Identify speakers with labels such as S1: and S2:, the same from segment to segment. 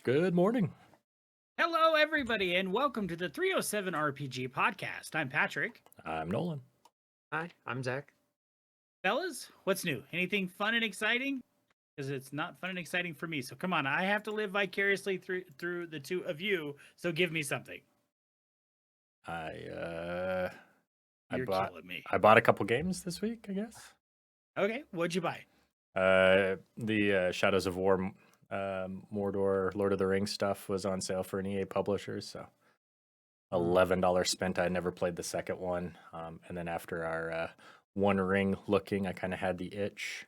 S1: Good morning.
S2: Hello, everybody, and welcome to the 307 RPG podcast. I'm Patrick.
S1: I'm Nolan.
S3: Hi, I'm Zach.
S2: Fellas, what's new? Anything fun and exciting? Because it's not fun and exciting for me. So come on, I have to live vicariously through the two of you. So give me something.
S1: I I
S2: You're
S1: bought
S2: killing me.
S1: I bought a couple games this week, I guess.
S2: Okay, what'd you buy?
S1: The Shadows of War, Mordor, Lord of the Rings stuff was on sale for an EA publisher, so $11 spent. I never played the second one, and then after our One Ring looking, I kind of had the itch.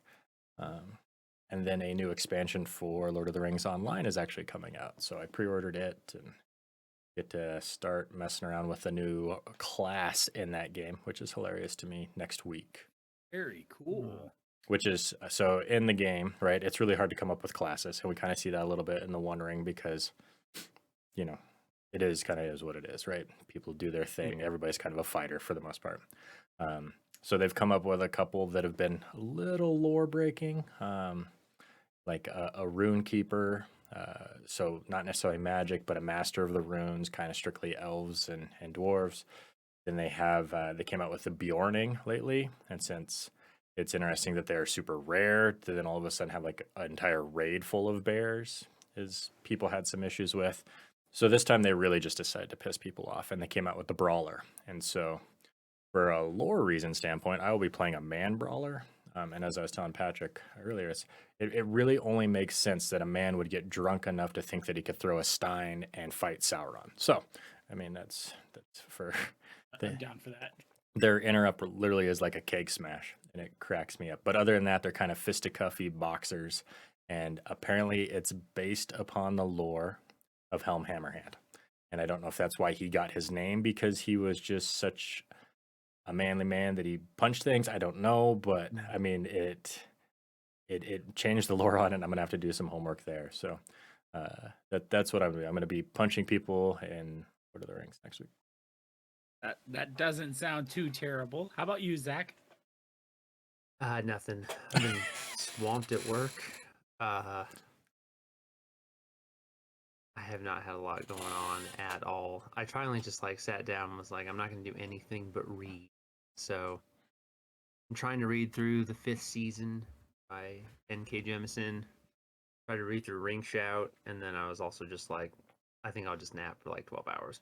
S1: And then a new expansion for Lord of the Rings Online is actually coming out, so I pre-ordered it and get to start messing around with a new class in that game, which is hilarious to me next week.
S2: Very cool.
S1: Which is so in the game, right? It's really hard to come up with classes, and we kind of see that a little bit in the One Ring because, you know, it is kind of is what it is, right? People do their thing. Everybody's kind of a fighter for the most part. So they've come up with a couple that have been a little lore breaking, like a rune keeper. So not necessarily magic, but a master of the runes, kind of strictly elves and dwarves. Then they came out with the Bjorning lately, and since it's interesting that they're super rare, to then all of a sudden have like an entire raid full of bears, is people had some issues with. So this time they really just decided to piss people off, and they came out with the Brawler. And so, for a lore reason standpoint, I will be playing a man brawler. And as I was telling Patrick earlier, it really only makes sense that a man would get drunk enough to think that he could throw a stein and fight Sauron. So, I mean, that's for
S2: I'm down for that.
S1: their interrupt literally is like a cake smash, and it cracks me up. But other than that, they're kind of fisticuffy boxers, and apparently it's based upon the lore of Helm Hammerhand. And I don't know if that's why he got his name, because he was just such a manly man that he punched things. I don't know, but I mean it changed the lore on it. And I'm gonna have to do some homework there. So that's what I'm doing. I'm gonna be punching people in Lord of the Rings next week.
S2: That doesn't sound too terrible. How about you, Zach?
S3: Nothing. I've been swamped at work. I have not had a lot going on at all. I finally just sat down and was like, I'm not going to do anything but read. So I'm trying to read through the 5th season by N.K. Jemisin. Try to read through Ring Shout, and then I was also just like, I think I'll just nap for 12 hours.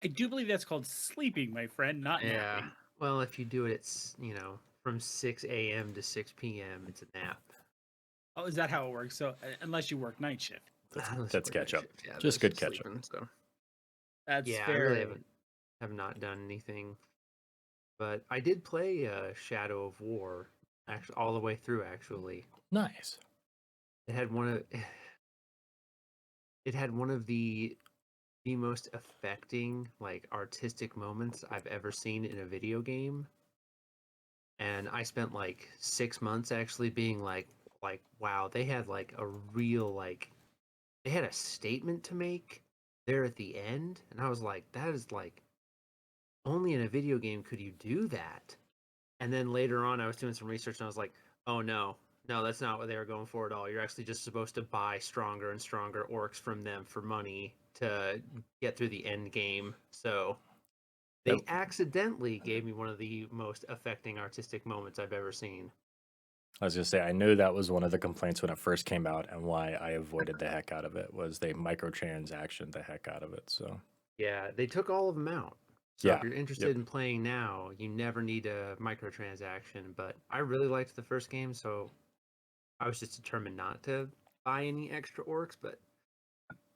S2: I do believe that's called sleeping, my friend, not napping.
S3: Well, if you do it, it's from 6 a.m. to 6 p.m. It's a nap.
S2: Oh, is that how it works? So unless you work night shift.
S1: That's catch up.
S3: Yeah,
S1: Just good catch up.
S3: So.
S2: That's
S3: Yeah,
S2: fair.
S3: I really have not done anything. But I did play Shadow of War actually all the way through. Actually,
S1: Nice.
S3: it had one of the most affecting artistic moments I've ever seen in a video game. And I spent 6 months actually being like wow, they had a real they had a statement to make there at the end, and I was like, that is only in a video game could you do that. And then later on I was doing some research and I was like, oh no, that's not what they were going for at all. You're actually just supposed to buy stronger and stronger orcs from them for money to get through the end game. So they accidentally gave me one of the most affecting artistic moments I've ever seen.
S1: I was gonna say, I knew that was one of the complaints when it first came out, and why I avoided the heck out of it was they microtransaction the heck out of it. So
S3: Yeah, they took all of them out. So
S1: yeah,
S3: if you're interested in playing now, you never need a microtransaction. But I really liked the first game, so I was just determined not to buy any extra orcs. But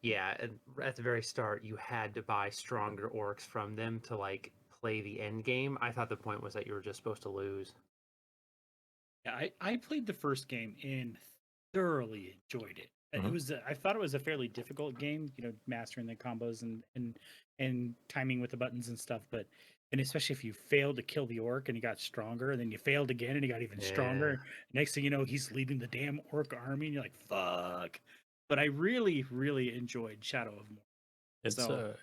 S3: yeah, at the very start, you had to buy stronger orcs from them to play the end game. I thought the point was that you were just supposed to lose.
S2: Yeah, I played the first game and thoroughly enjoyed it.
S1: Mhm.
S2: It was I thought it was a fairly difficult game, mastering the combos and timing with the buttons and stuff. But and especially if you failed to kill the orc and he got stronger, and then you failed again and he got even stronger. Next thing you know, he's leading the damn orc army, and you're like, "Fuck!" But I really, really enjoyed Shadow of War.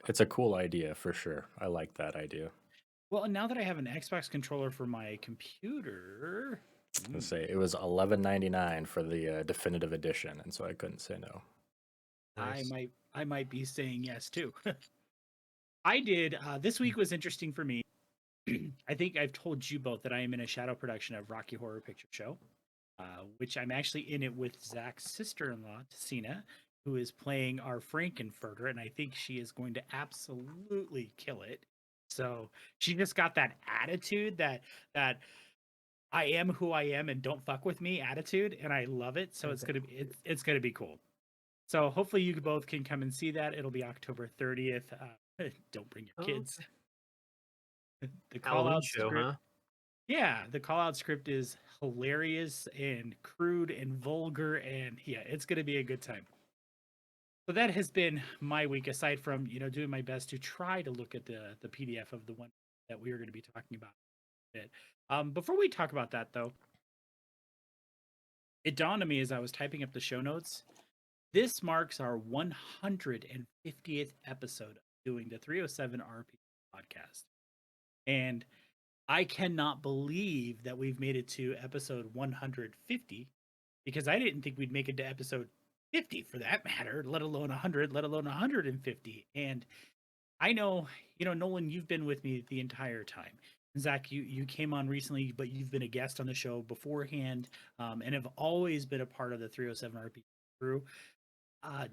S1: It's a cool idea for sure. I like that idea.
S2: Well, and now that I have an Xbox controller for my computer,
S1: Let's say it was $11.99 for the definitive edition, and so I couldn't say no.
S3: Nice.
S2: I might be saying yes too. I did. This week was interesting for me. I think I've told you both that I am in a shadow production of Rocky Horror Picture Show, which I'm actually in it with Zach's sister-in-law, Ticina, who is playing our Frankenfurter, and I think she is going to absolutely kill it. So she just got that attitude that I am who I am and don't fuck with me attitude, and I love it. So it's gonna be cool. So hopefully you both can come and see that. It'll be October 30th. Don't bring your
S3: Oh,
S2: kids. The call
S3: Halloween
S2: out
S3: show,
S2: script,
S3: huh?
S2: yeah, the call out script is hilarious and crude and vulgar, and yeah, it's gonna be a good time. So that has been my week. Aside from doing my best to try to look at the PDF of the one that we are going to be talking about a bit. Before we talk about that, though, it dawned on me as I was typing up the show notes. This marks our 150th episode of doing the 307 RP podcast. And I cannot believe that we've made it to episode 150 because I didn't think we'd make it to episode 50 for that matter, let alone 100, let alone 150. And I know, Nolan, you've been with me the entire time. Zach, you came on recently, but you've been a guest on the show beforehand, and have always been a part of the 307 RP crew. Uh,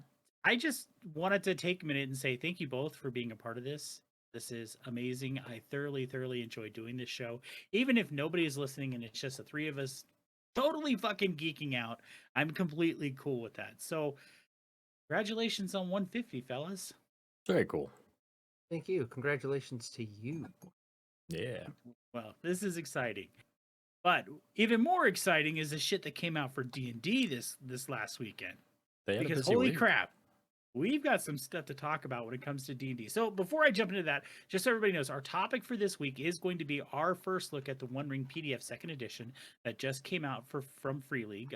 S2: I just wanted to take a minute and say thank you both for being a part of this. This is amazing. I thoroughly, thoroughly enjoy doing this show. Even if nobody is listening and it's just the three of us totally fucking geeking out, I'm completely cool with that. So, congratulations on 150, fellas.
S1: Very cool.
S3: Thank you. Congratulations to you.
S1: Yeah.
S2: Well, this is exciting. But even more exciting is the shit that came out for D&D this last weekend.
S1: They had a
S2: Because
S1: busy
S2: holy
S1: week.
S2: crap, we've got some stuff to talk about when it comes to D&D. So before I jump into that, just so everybody knows, our topic for this week is going to be our first look at the One Ring PDF second edition that just came out from Free League,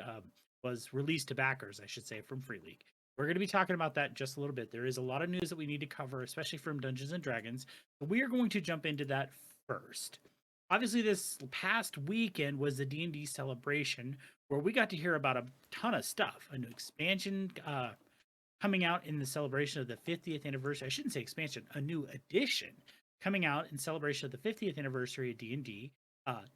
S2: was released to backers, I should say, from Free League. We're going to be talking about that just a little bit. There is a lot of news that we need to cover, especially from Dungeons and Dragons. But we are going to jump into that first. Obviously, this past weekend was the D&D celebration where we got to hear about a ton of stuff. A new expansion coming out in the celebration of the 50th anniversary. I shouldn't say expansion, a new edition coming out in celebration of the 50th anniversary of D&D.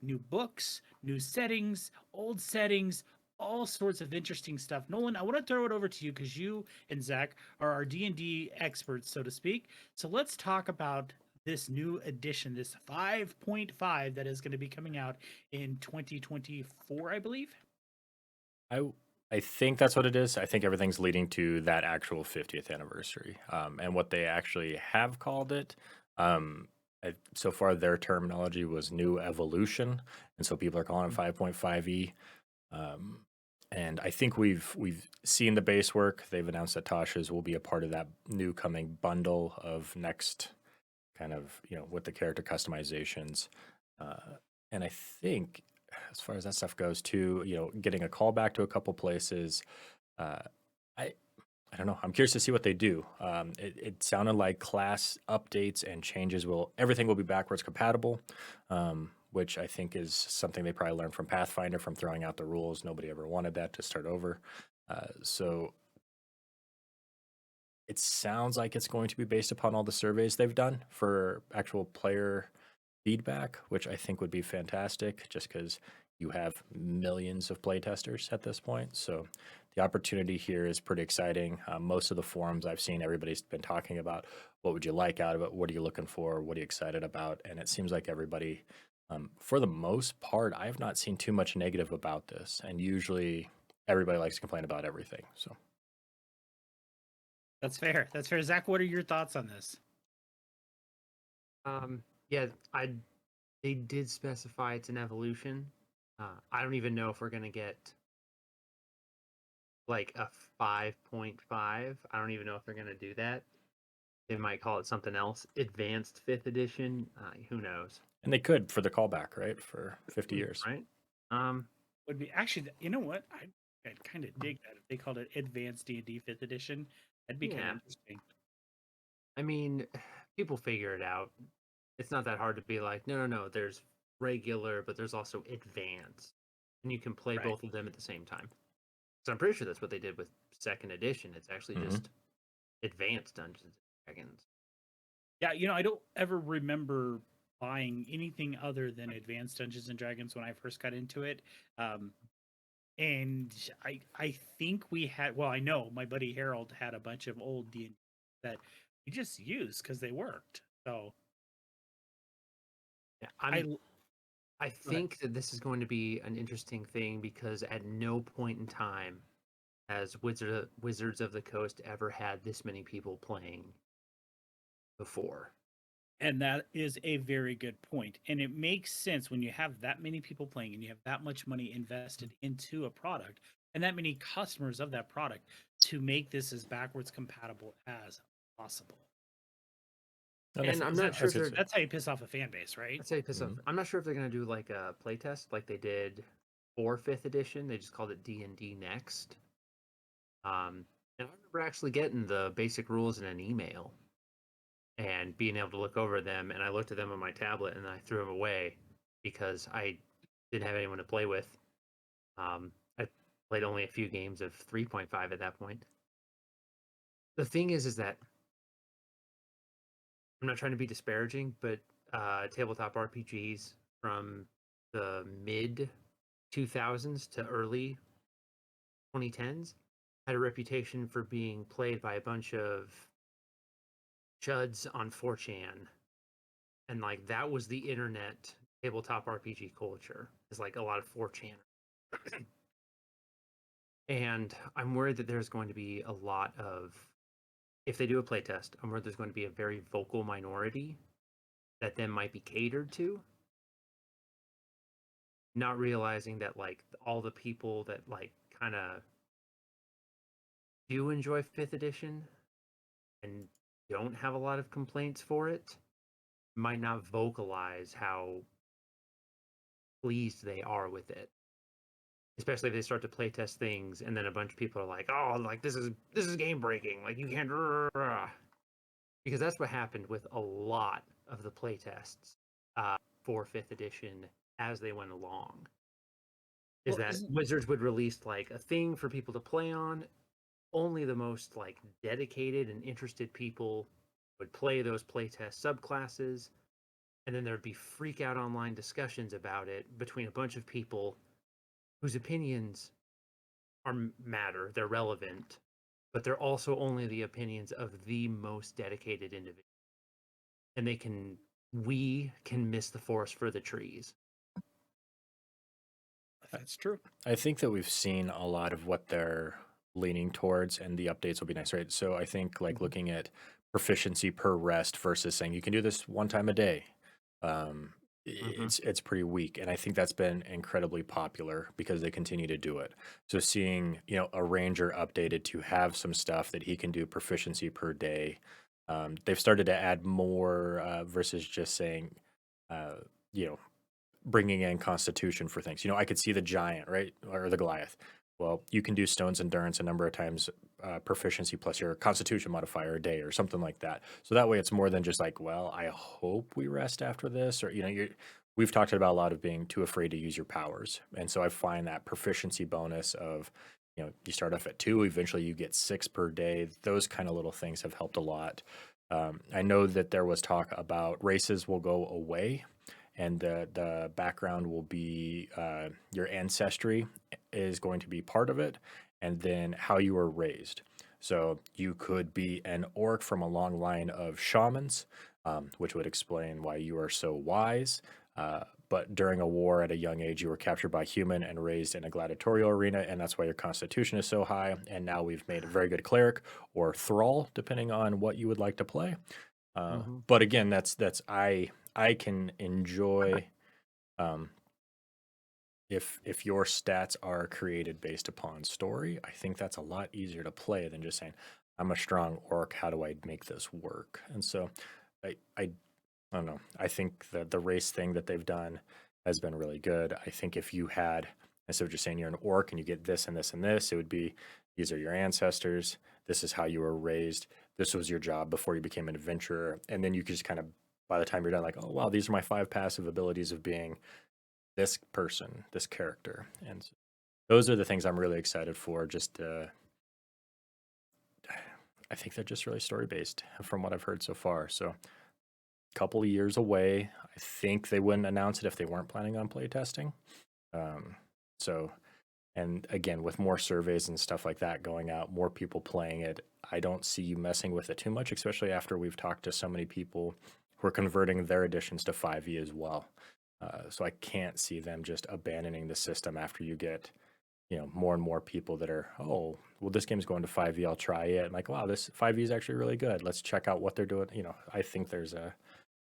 S2: New books, new settings, old settings, all sorts of interesting stuff. Nolan, I want to throw it over to you because you and Zach are our D&D experts, so to speak. So let's talk about this new edition, this 5.5 that is going to be coming out in 2024, I believe.
S1: I I think that's what it is. I think everything's leading to that actual 50th anniversary. And what they actually have called it, so far their terminology was new evolution, and so people are calling it 5.5e. Um, and I think we've seen the base work. They've announced that Tasha's will be a part of that new coming bundle of next kind of with the character customizations. And I think as far as that stuff goes too, getting a call back to a couple places. Uh, I I don't know. I'm curious to see what they do. It sounded like class updates and changes everything will be backwards compatible, which I think is something they probably learned from Pathfinder from throwing out the rules. Nobody ever wanted that to start over. So it sounds like it's going to be based upon all the surveys they've done for actual player feedback, which I think would be fantastic just because you have millions of playtesters at this point. So the opportunity here is pretty exciting. Most of the forums I've seen, everybody's been talking about what would you like out of it? What are you looking for? What are you excited about? And it seems like everybody, for the most part, I have not seen too much negative about this. And usually everybody likes to complain about everything. So
S2: That's fair. That's fair. Zach, what are your thoughts on this?
S3: Yeah, they did specify it's an evolution. I don't even know if we're gonna get like a 5.5. I don't even know if they're gonna do that. They might call it something else. Advanced 5th edition. Who knows?
S1: and they could for the callback, right? For 50 years.
S3: Right?
S2: Would be actually, you know what? I'd kind of dig that if they called it Advanced D&D 5th Edition. That'd be kind
S3: Yeah.
S2: of interesting.
S3: I mean, people figure it out. It's not that hard to be like, no. There's regular, but there's also advanced, and you can play
S2: Right.
S3: both of them at the same time. So I'm pretty sure that's what they did with second edition. It's actually
S1: Mhm.
S3: just advanced Dungeons and Dragons.
S2: Yeah, I don't ever remember buying anything other than Advanced Dungeons and Dragons when I first got into it. Um, and I think we had, well, I know my buddy Harold had a bunch of old D&D that he just used because they worked. So
S3: Yeah,
S2: I
S3: I
S2: go ahead.
S3: think that this is going to be an interesting thing because at no point in time has Wizards of the Coast ever had this many people playing before.
S2: And that is a very good point. And it makes sense when you have that many people playing and you have that much money invested into a product and that many customers of that product to make this as backwards compatible as possible.
S1: And
S3: And I'm
S1: th-
S3: not
S2: That,
S1: I
S3: sure
S1: was
S3: if
S1: gonna
S3: they're
S1: say,
S2: that's how you piss off a fan base, right?
S3: I'd say piss off.
S1: mhm.
S3: I'm not sure if they're gonna do like a playtest like they did for fifth edition. They just called it D&D Next. And I remember actually getting the basic rules in an email and being able to look over them. And I looked at them on my tablet and I threw them away because I didn't have anyone to play with. I played only a few games of 3.5 at that point. The thing is that I'm not trying to be disparaging, but tabletop RPGs from the mid 2000s to early 2010s had a reputation for being played by a bunch of chuds on 4chan, and like that was the internet tabletop RPG culture. Is like a lot of 4chan, and I'm worried that there's going to be a lot of, if they do a playtest, I'm worried there's going to be a very vocal minority that then might be catered to, not realizing that like all the people that like kind of do enjoy fifth edition and don't have a lot of complaints for it might not vocalize how pleased they are with it. Especially if they start to play test things and then a bunch of people are like, "Oh, like this is game breaking. Like you can't," because that's what happened with a lot of the play tests for fifth edition as they went along. Is
S2: Well,
S3: that
S2: isn't
S3: Wizards would release like a thing for people to play on. Only the most like dedicated and interested people would play those playtest subclasses, and then there'd be freak out online discussions about it between a bunch of people whose opinions matter, they're relevant, but they're also only the opinions of the most dedicated individual. And we can miss the forest for the trees.
S2: that's true?
S1: I think that we've seen a lot of what they're leaning towards, and the updates will be nice, right? So I think like
S3: Mhm.
S1: looking at proficiency per rest versus saying you can do this one time a day. Um,
S3: Mhm.
S1: it's pretty weak, and I think that's been incredibly popular because they continue to do it. So seeing a ranger updated to have some stuff that he can do proficiency per day, they've started to add more versus just saying, uh, you know, bringing in constitution for things. I could see the giant, right? Or the Goliath. Well, you can do stone's endurance a number of times, proficiency plus your constitution modifier a day or something like that. So that way it's more than just like, well, I hope we rest after this. Or, we've talked about a lot of being too afraid to use your powers. And so I find that proficiency bonus of, you start off at 2, eventually you get 6 per day. Those kind of little things have helped a lot. I know that there was talk about races will go away and the background will be your ancestry is going to be part of it, and then how you were raised. So you could be an orc from a long line of shamans, which would explain why you are so wise. But during a war at a young age, you were captured by human and raised in a gladiatorial arena, and that's why your constitution is so high. And now we've made a very good cleric or thrall, depending on what you would like to play.
S3: Mhm.
S1: But again, that's I can enjoy um, if your stats are created based upon story. I think that's a lot easier to play than just saying I'm a strong orc. How do I make this work? And so I don't know. I think the race thing that they've done has been really good. I think if you had, instead of just saying you're an orc and you get this and this and this, it would be these are your ancestors. This is how you were raised. This was your job before you became an adventurer. And then you could just kind of, by the time you're done, like, oh, wow, these are my 5 passive abilities of being this person, this character. And those are the things I'm really excited for. Just I think they're just really story based from what I've heard so far. So a couple of years away. I think they wouldn't announce it if they weren't planning on playtesting. So and again, with more surveys and stuff like that going out, more people playing it, I don't see you messing with it too much, especially after we've talked to so many people who are converting their editions to 5e as well. So I can't see them just abandoning the system after you get, more and more people that are, oh, well, this game's going to 5e, I'll try it. I'm like, wow, this 5e is actually really good. Let's check out what they're doing. I think there's a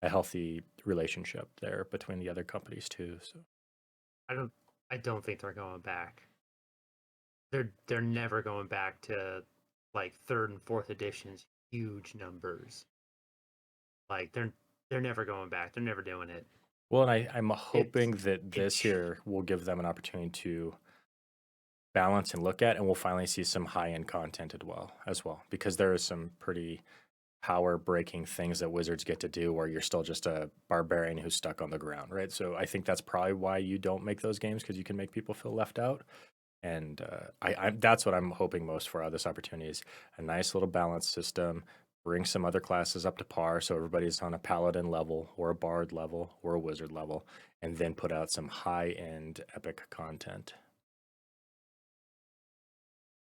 S1: healthy relationship there between the other companies too. So
S3: I don't think they're going back. They're never going back to like third and fourth editions, huge numbers. Like they're never going back. They're never doing it.
S1: well, and I'm hoping
S3: It's
S1: that this here will give them an opportunity to balance and look at, and we'll finally see some high end content as well, because there is some pretty power breaking things that wizards get to do where you're still just a barbarian who's stuck on the ground, right? So I think that's probably why you don't make those games, because you can make people feel left out. And that's what I'm hoping most for out of this opportunity is a nice little balance system, bring some other classes up to par so everybody's on a paladin level or a bard level or a wizard level, and then put out some high end epic content.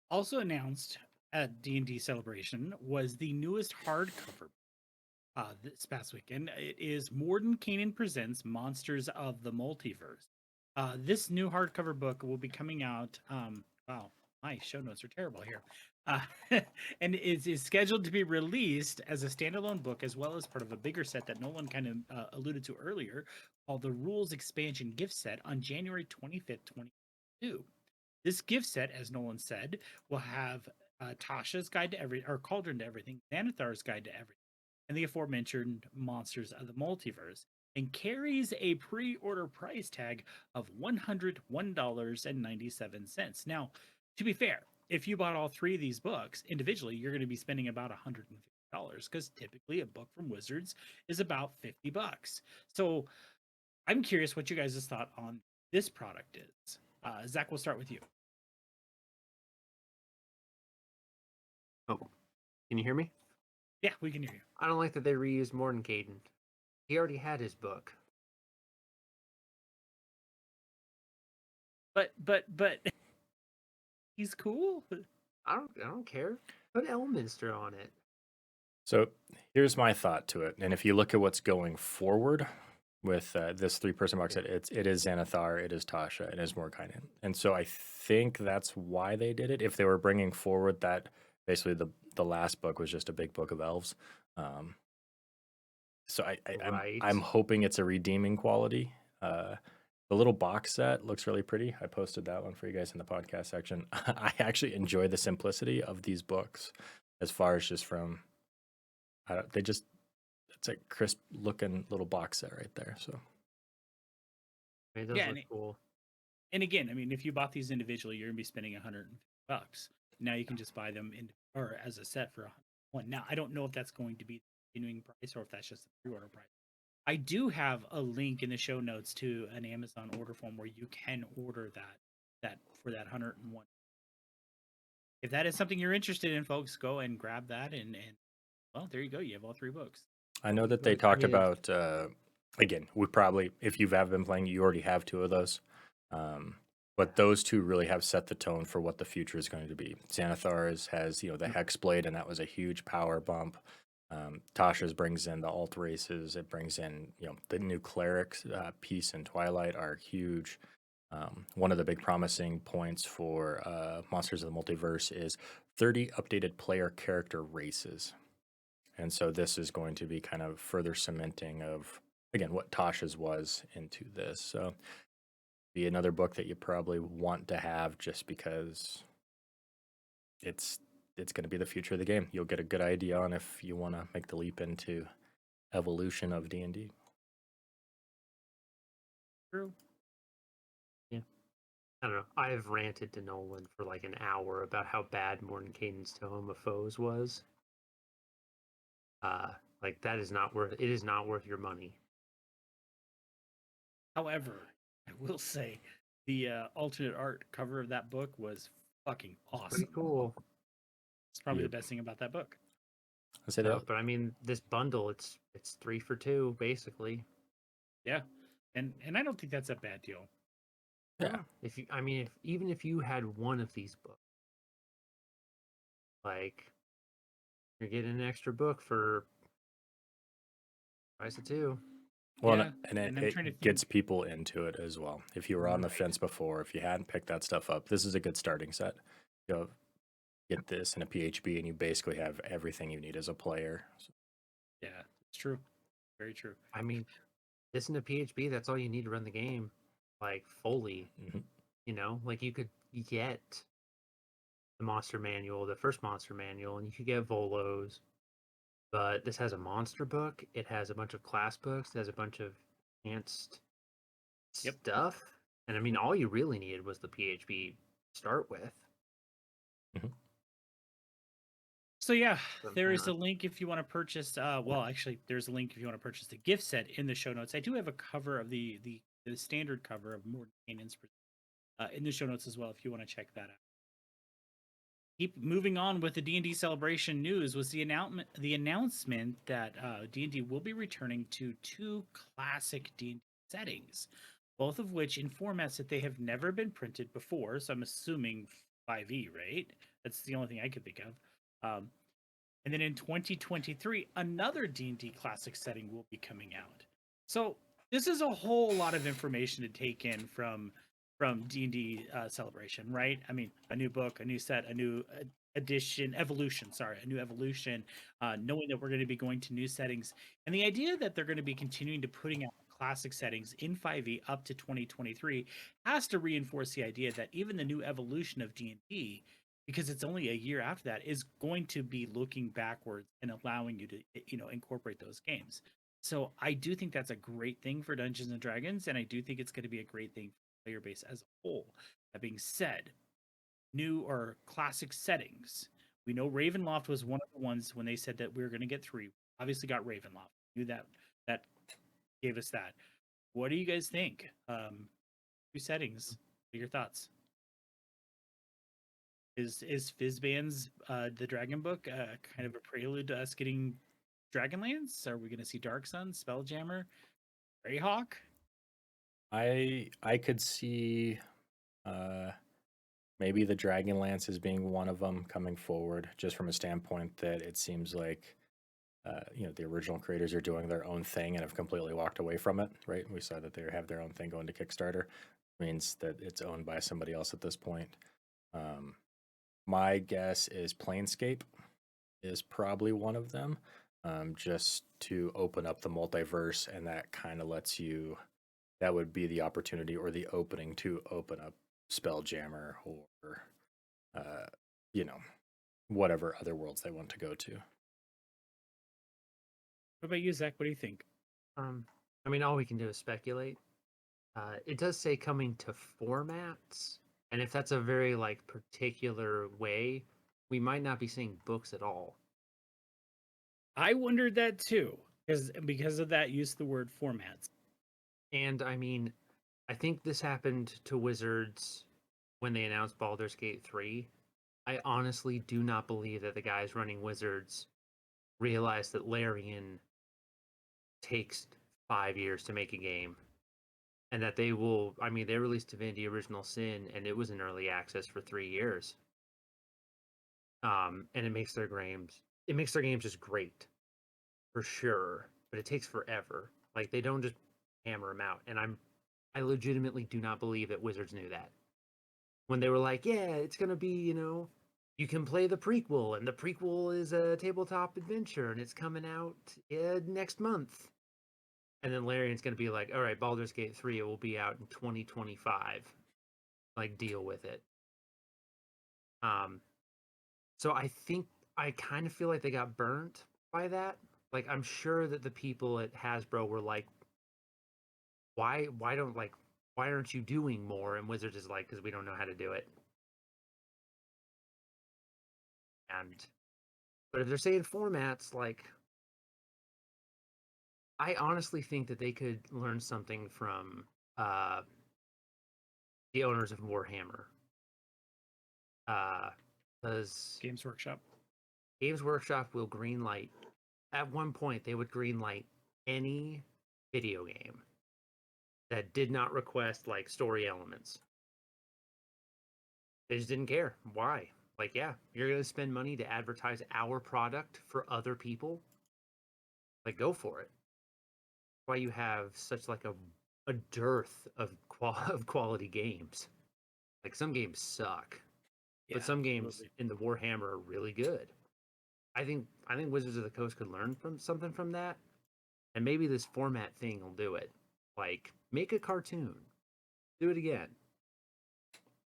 S2: Also announced at D&D Celebration was the newest hardcover this past weekend. It is Mordenkainen Presents Monsters of the Multiverse. This new hardcover book will be coming out. Wow, my show notes are terrible here. Uh, and is scheduled to be released as a standalone book as well as part of a bigger set that Nolan kind of alluded to earlier called the Rules Expansion Gift Set on January 25th, 2022. This gift set, as Nolan said, will have Tasha's Guide to or Cauldron to Everything, Xanathar's Guide to Everything, and the aforementioned Monsters of the Multiverse, and carries a pre-order price tag of $101.97. Now, to be fair, if you bought all three of these books individually, you're going to be spending about $150 because typically a book from Wizards is about $50. So I'm curious what you guys' thought on this product is. Zach, we'll start with you.
S3: Oh, can you hear me?
S2: Yeah, we can hear you.
S3: I don't like that they reused Mordenkainen. He already had his book.
S2: But he's cool.
S3: I don't care. Put Elminster on it.
S1: So here's my thought to it. And if you look at what's going forward with this 3-person box set, it is Xanathar, it is Tasha, it is Mordenkainen. And so I think that's why they did it. If they were bringing forward that basically the last book was just a big book of elves. So I'm hoping it's a redeeming quality. The little box set looks really pretty. I posted that one for you guys in the podcast section. I actually enjoy the simplicity of these books as far as just from, it's a crisp looking little box set right there. So
S3: I mean, those look cool.
S2: And again, I mean, if you bought these individually, you're gonna be spending $100. Now you can just buy them or as a set for $101. Now I don't know if that's going to be the continuing price or if that's just the pre-order price. I do have a link in the show notes to an Amazon order form where you can order that for that 101. If that is something you're interested in, folks, go and grab that and well, there you go. You have all three books.
S1: I know that they talked about again, we probably, if you have been playing, you already have 2 of those. But those 2 really have set the tone for what the future is going to be. Xanathar has the Hexblade, and that was a huge power bump. Tasha's brings in the alt races. It brings in the new clerics. Peace and Twilight are huge. One of the big promising points for Monsters of the Multiverse is 30 updated player character races. And so this is going to be kind of further cementing of, again, what Tasha's was into this. So be another book that you probably want to have just because it's going to be the future of the game. You'll get a good idea on if you want to make the leap into evolution of D&D.
S2: True.
S3: Yeah. I don't know. I've ranted to Nolan for like an hour about how bad Mordenkainen's Tome of Foes was. Like that is not worth. It is not worth your money.
S2: However, I will say the alternate art cover of that book was fucking awesome.
S3: Pretty cool.
S2: It's probably
S1: Yep.
S2: the best thing about that book.
S1: I say
S3: So,
S1: that.
S3: but I mean, this bundle, it's 3 for 2 basically.
S2: Yeah, and I don't think that's a bad deal.
S1: Yeah.
S3: If you, I mean, if even if you had one of these books, like you're getting an extra book for price of 2.
S1: Well,
S2: Yeah,
S1: and
S2: and I'm trying to
S1: it gets
S2: think.
S1: people into it as well. If you were on the
S3: Right.
S1: fence before, if you hadn't picked that stuff up, this is a good starting set. You know, get this in a PHB, and you basically have everything you need as a player. So,
S2: Yeah, it's true. Very true.
S3: I mean, this in a PHB, that's all you need to run the game, like fully.
S1: mhm.
S3: You know, like you could get the monster manual, the first monster manual, and you could get Volos. But this has a monster book. It has a bunch of class books. It has a bunch of enhanced
S2: Yep.
S3: stuff. And I mean, all you really needed was the PHB to start with.
S2: So yeah,
S3: But,
S2: there is
S3: yeah.
S2: a link if you want to purchase. Well, actually, there's a link if you want to purchase the gift set in the show notes. I do have a cover of the standard cover of Mordenkainen's in the show notes as well if you want to check that out. Keep moving on with the D&D celebration news was the announcement that D&D will be returning to 2 classic D&D settings, both of which in formats that they have never been printed before. So I'm assuming 5e, right? That's the only thing I could think of. And then in 2023, another D&D classic setting will be coming out. So this is a whole lot of information to take in from D&D celebration, right? I mean, a new book, a new set, a new edition, evolution. Sorry, a new evolution. Knowing that we're going to be going to new settings, and the idea that they're going to be continuing to putting out classic settings in 5e up to 2023 has to reinforce the idea that even the new evolution of D&D, because it's only a year after that, is going to be looking backwards and allowing you to incorporate those games. So I do think that's a great thing for Dungeons and Dragons, and I do think it's going to be a great thing for the player base as a whole. That being said, new or classic settings. We know Ravenloft was one of the ones when they said that we were going to get 3. Obviously got Ravenloft. We knew that gave us that. What do you guys think? 2 settings. What are your thoughts? Is Fizzban's the Dragon Book kind of a prelude to us getting Dragonlance? Are we going to see Dark Sun, Spelljammer, Greyhawk?
S1: I could see maybe the Dragonlance as being one of them coming forward, just from a standpoint that it seems like the original creators are doing their own thing and have completely walked away from it. Right? We saw that they have their own thing going to Kickstarter. Means that it's owned by somebody else at this point. My guess is Planescape is probably one of them, just to open up the multiverse, and that kind of lets you. That would be the opportunity or the opening to open up Spelljammer or, uh, you know, whatever other worlds they want to go to.
S2: What about you, Zach? What do you think?
S3: I mean, all we can do is speculate. It does say coming to formats, and if that's a very like particular way, we might not be seeing books at all.
S2: I wondered that too, because of that use of the word formats.
S3: And I mean, I think this happened to Wizards when they announced Baldur's Gate 3. I honestly do not believe that the guys running Wizards realized that Larian takes 5 years to make a game. And that they will, I mean, they released Divinity Original Sin and it was in early access for 3 years. And it makes their games just great, for sure. But it takes forever. Like they don't just hammer them out. And I legitimately do not believe that Wizards knew that when they were like, yeah, it's gonna be, you can play the prequel, and the prequel is a tabletop adventure, and it's coming out next month. And then Larian's gonna be like, all right, Baldur's Gate 3, it will be out in 2025. Like, deal with it. So I kind of feel like they got burnt by that. Like, I'm sure that the people at Hasbro were like, why aren't you doing more? And Wizards is like, because we don't know how to do it. But if they're saying formats, like, I honestly think that they could learn something from the owners of Warhammer. Because
S2: Games Workshop.
S3: Games Workshop will greenlight. At one point, they would greenlight any video game that did not request like story elements. They just didn't care. Why? Like, yeah, you're gonna spend money to advertise our product for other people. Like, go for it. Why you have such like a dearth of quality games. Like some games suck, but some games
S2: absolutely.
S3: in the Warhammer are really good. I think Wizards of the Coast could learn from something from that, and maybe this format thing will do it. Like, make a cartoon, do it again.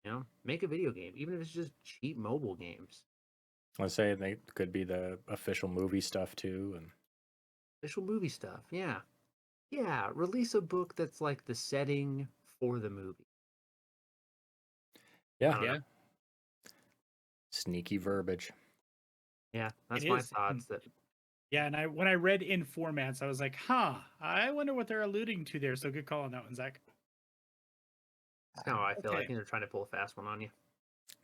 S3: You know, make a video game, even if it's just cheap mobile games.
S1: I say they could be the official movie stuff too, and
S3: Official movie stuff, yeah. Yeah, release a book that's like the setting for the movie. I
S1: yeah,
S3: don't know.
S1: sneaky verbiage.
S3: Yeah, that's
S2: It
S3: my
S2: is.
S3: thoughts. That
S2: Yeah, and when I read in formats, I was like, huh, I wonder what they're alluding to there. So good call on that one, Zach.
S3: that's kind of how I feel. I
S2: Okay.
S3: think they're trying to pull a fast one on you.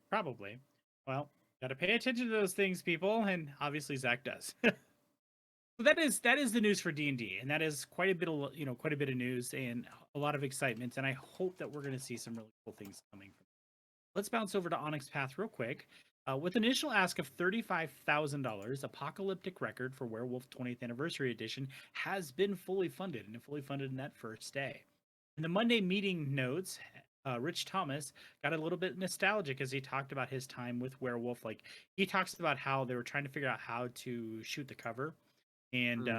S2: Probably. Well, got to pay attention to those things, people, and obviously Zach does. So that is the news for D&D, and that is quite a bit of quite a bit of news and a lot of excitement, and I hope that we're going to see some really cool things coming from. Let's bounce over to Onyx Path real quick. With an initial ask of $35,000, Apocalyptic Record for Werewolf 20th Anniversary Edition has been fully funded, and fully funded in that first day. In the Monday meeting notes, Rich Thomas got a little bit nostalgic as he talked about his time with Werewolf. Like, he talks about how they were trying to figure out how to shoot the cover, and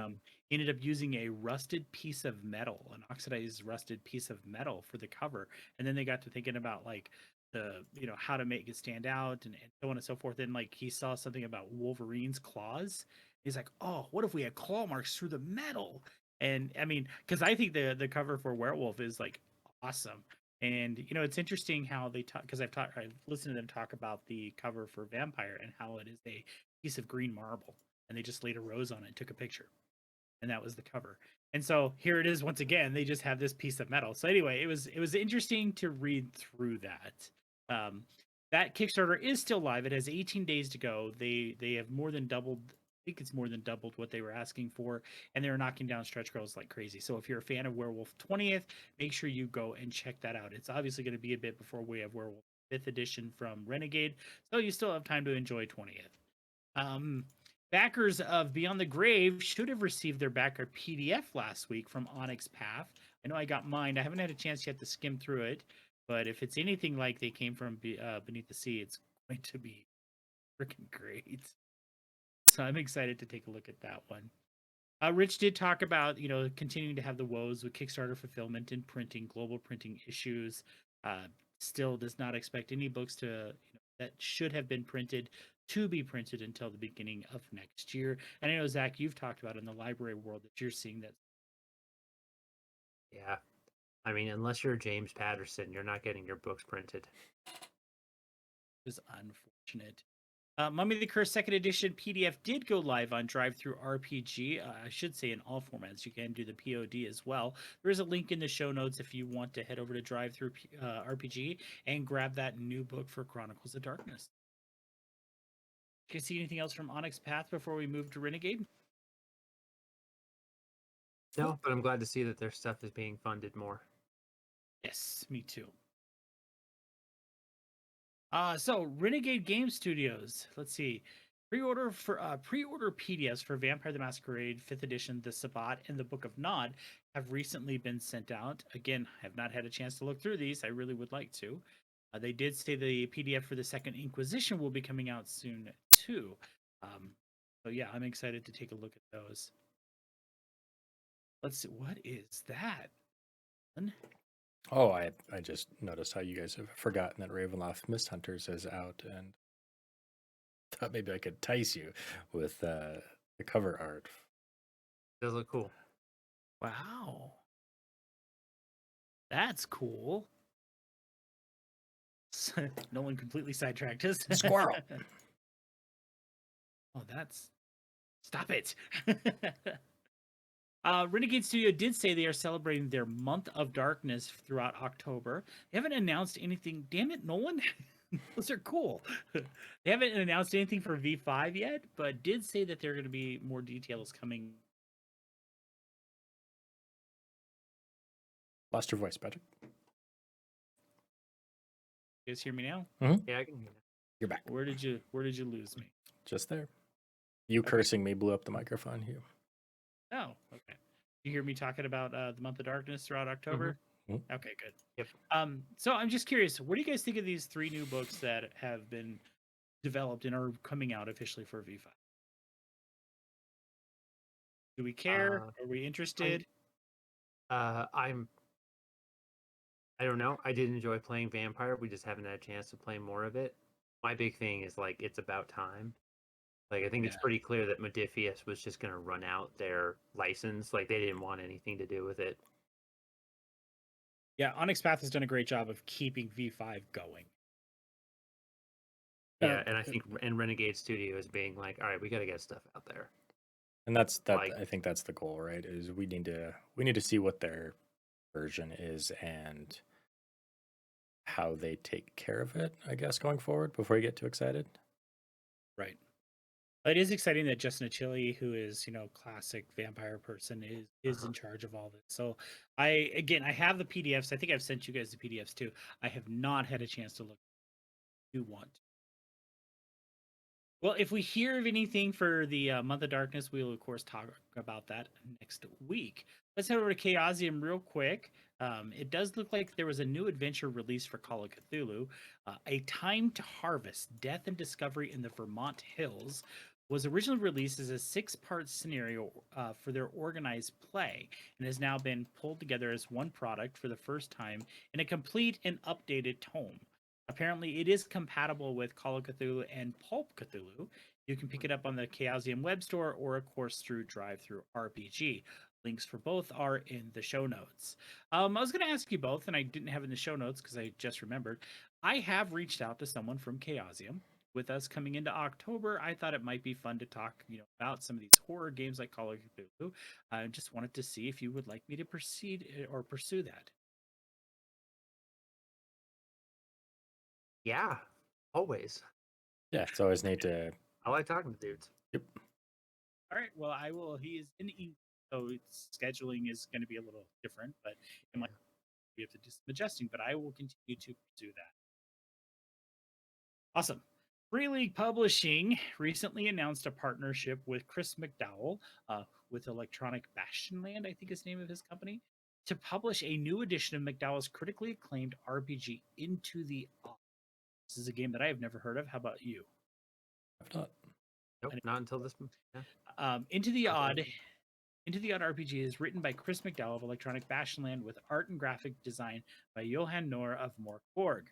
S2: ended up using a rusted piece of metal, an oxidized rusted piece of metal for the cover. And then they got to thinking about like the how to make it stand out, and so on and so forth. And like he saw something about Wolverine's claws. He's like, oh, what if we had claw marks through the metal? And I mean, because I think the cover for Werewolf is like awesome. And it's interesting how they talk, because I've listened to them talk about the cover for Vampire and how it is a piece of green marble, and they just laid a rose on it and took a picture, and that was the cover. And so here it is once again. They just have this piece of metal. So anyway, it was interesting to read through that. Um, that Kickstarter is still live. It has 18 days to go. They have more than doubled. I think it's more than doubled what they were asking for, and they're knocking down stretch goals like crazy. So if you're a fan of Werewolf 20th, make sure you go and check that out. It's obviously going to be a bit before we have Werewolf 5th edition from Renegade, so you still have time to enjoy 20th. Backers of Beyond the Grave should have received their backer PDF last week from Onyx Path. I know I got mine. I haven't had a chance yet to skim through it, but if it's anything like they came from Beneath the Sea, it's going to be freaking great. So I'm excited to take a look at that one. Rich did talk about continuing to have the woes with Kickstarter fulfillment and printing, global printing issues. Still does not expect any books that should have been printed to be printed until the beginning of next year. And I know, Zach, you've talked about in the library world that you're seeing that.
S3: Yeah, I mean, unless you're James Patterson, you're not getting your books printed.
S2: Is unfortunate. Mummy the Curse Second Edition PDF did go live on Drive-Thru RPG. I should say in all formats. You can do the POD as well. There is a link in the show notes if you want to head over to Drive-Thru RPG and grab that new book for Chronicles of Darkness. Can you see anything else from Onyx Path before we move to Renegade?
S3: No, but I'm glad to see that their stuff is being funded more.
S2: Yes, me too. So Renegade Game Studios. Let's see. Pre-order PDFs for Vampire the Masquerade 5th edition, The Sabbat, and the Book of Nod have recently been sent out. Again, I have not had a chance to look through these. I really would like to. They did say the PDF for the Second Inquisition will be coming out soon too. So yeah, I'm excited to take a look at those. Let's see, what is that?
S1: Oh, I just noticed how you guys have forgotten that Ravenloft Mist Hunters is out, and thought maybe I could entice you with the cover art.
S3: It does look cool.
S2: Wow. That's cool. No one completely sidetracked us.
S1: Squirrel.
S2: Oh, that's. Stop it. Renegade Studio did say they are celebrating their month of darkness throughout October. They haven't announced anything. Damn it, Nolan. Those are cool. They haven't announced anything for V5 yet, but did say that there are going to be more details coming.
S1: Lost your voice, Patrick.
S2: You guys hear me now?
S3: Yeah, I can hear that.
S1: You're back.
S2: Where did you lose me?
S1: Just there. You
S2: Okay.
S1: cursing me blew up the microphone. You.
S2: Oh, okay. You hear me talking about the month of darkness throughout October?
S1: Mhm.
S2: Okay, good.
S3: Yep.
S2: So I'm just curious, what do you guys think of these 3 new books that have been developed and are coming out officially for V5? Do we care? Are we interested?
S3: I'm. I don't know. I did enjoy playing Vampire. We just haven't had a chance to play more of it. My big thing is like it's about time. Like I think it's
S2: Yeah.
S3: pretty clear that Modifius was just going to run out their license. Like they didn't want anything to do with it.
S2: Yeah, Onyx Path has done a great job of keeping V5 going.
S3: Yeah, and I think Renegade Studios being like, all right, we got to get stuff out there.
S1: And that's that.
S3: Like-
S1: I think that's the goal, right? Is we need to see what their version is and how they take care of it. I guess going forward before you get too excited.
S2: Right. It is exciting that Justin Achille, who is, classic vampire person, is in charge of all this. So I have the PDFs. I think I've sent you guys the PDFs too. I have not had a chance to look. Do want to. Well, if we hear of anything for the month of darkness, we will of course talk about that next week. Let's head over to Chaosium real quick. It does look like there was a new adventure released for Call of Cthulhu. A Time to Harvest: Death and Discovery in the Vermont Hills was originally released as a 6-part scenario for their organized play and has now been pulled together as one product for the first time in a complete and updated tome. Apparently, it is compatible with Call of Cthulhu and Pulp Cthulhu. You can pick it up on the Chaosium web store or, of course, through Drive-Through RPG. Links for both are in the show notes. I was going to ask you both, and I didn't have it in the show notes because I just remembered. I have reached out to someone from Chaosium. With us coming into October, I thought it might be fun to talk, about some of these horror games like Call of Cthulhu. I just wanted to see if you would like me to proceed or pursue that.
S3: Yeah, always.
S1: Yeah, it's always neat to.
S3: I like talking to dudes.
S1: Yep.
S2: All right. Well, I will. He is in England, so scheduling is going to be a little different, but it might we have to do some adjusting. But I will continue to do that. Awesome. Free League Publishing recently announced a partnership with Chris McDowell with Electronic Bastionland, I think is the name of his company, to publish a new edition of McDowell's critically acclaimed RPG Into the Odd. This is a game that I have never heard of. How about you?
S1: I've not.
S3: Nope, not until this. Yeah.
S2: Into the
S3: Okay.
S2: Odd. Into the Odd RPG is written by Chris McDowell of Electronic Bastionland with art and graphic design by Johan Noor of Morkborg,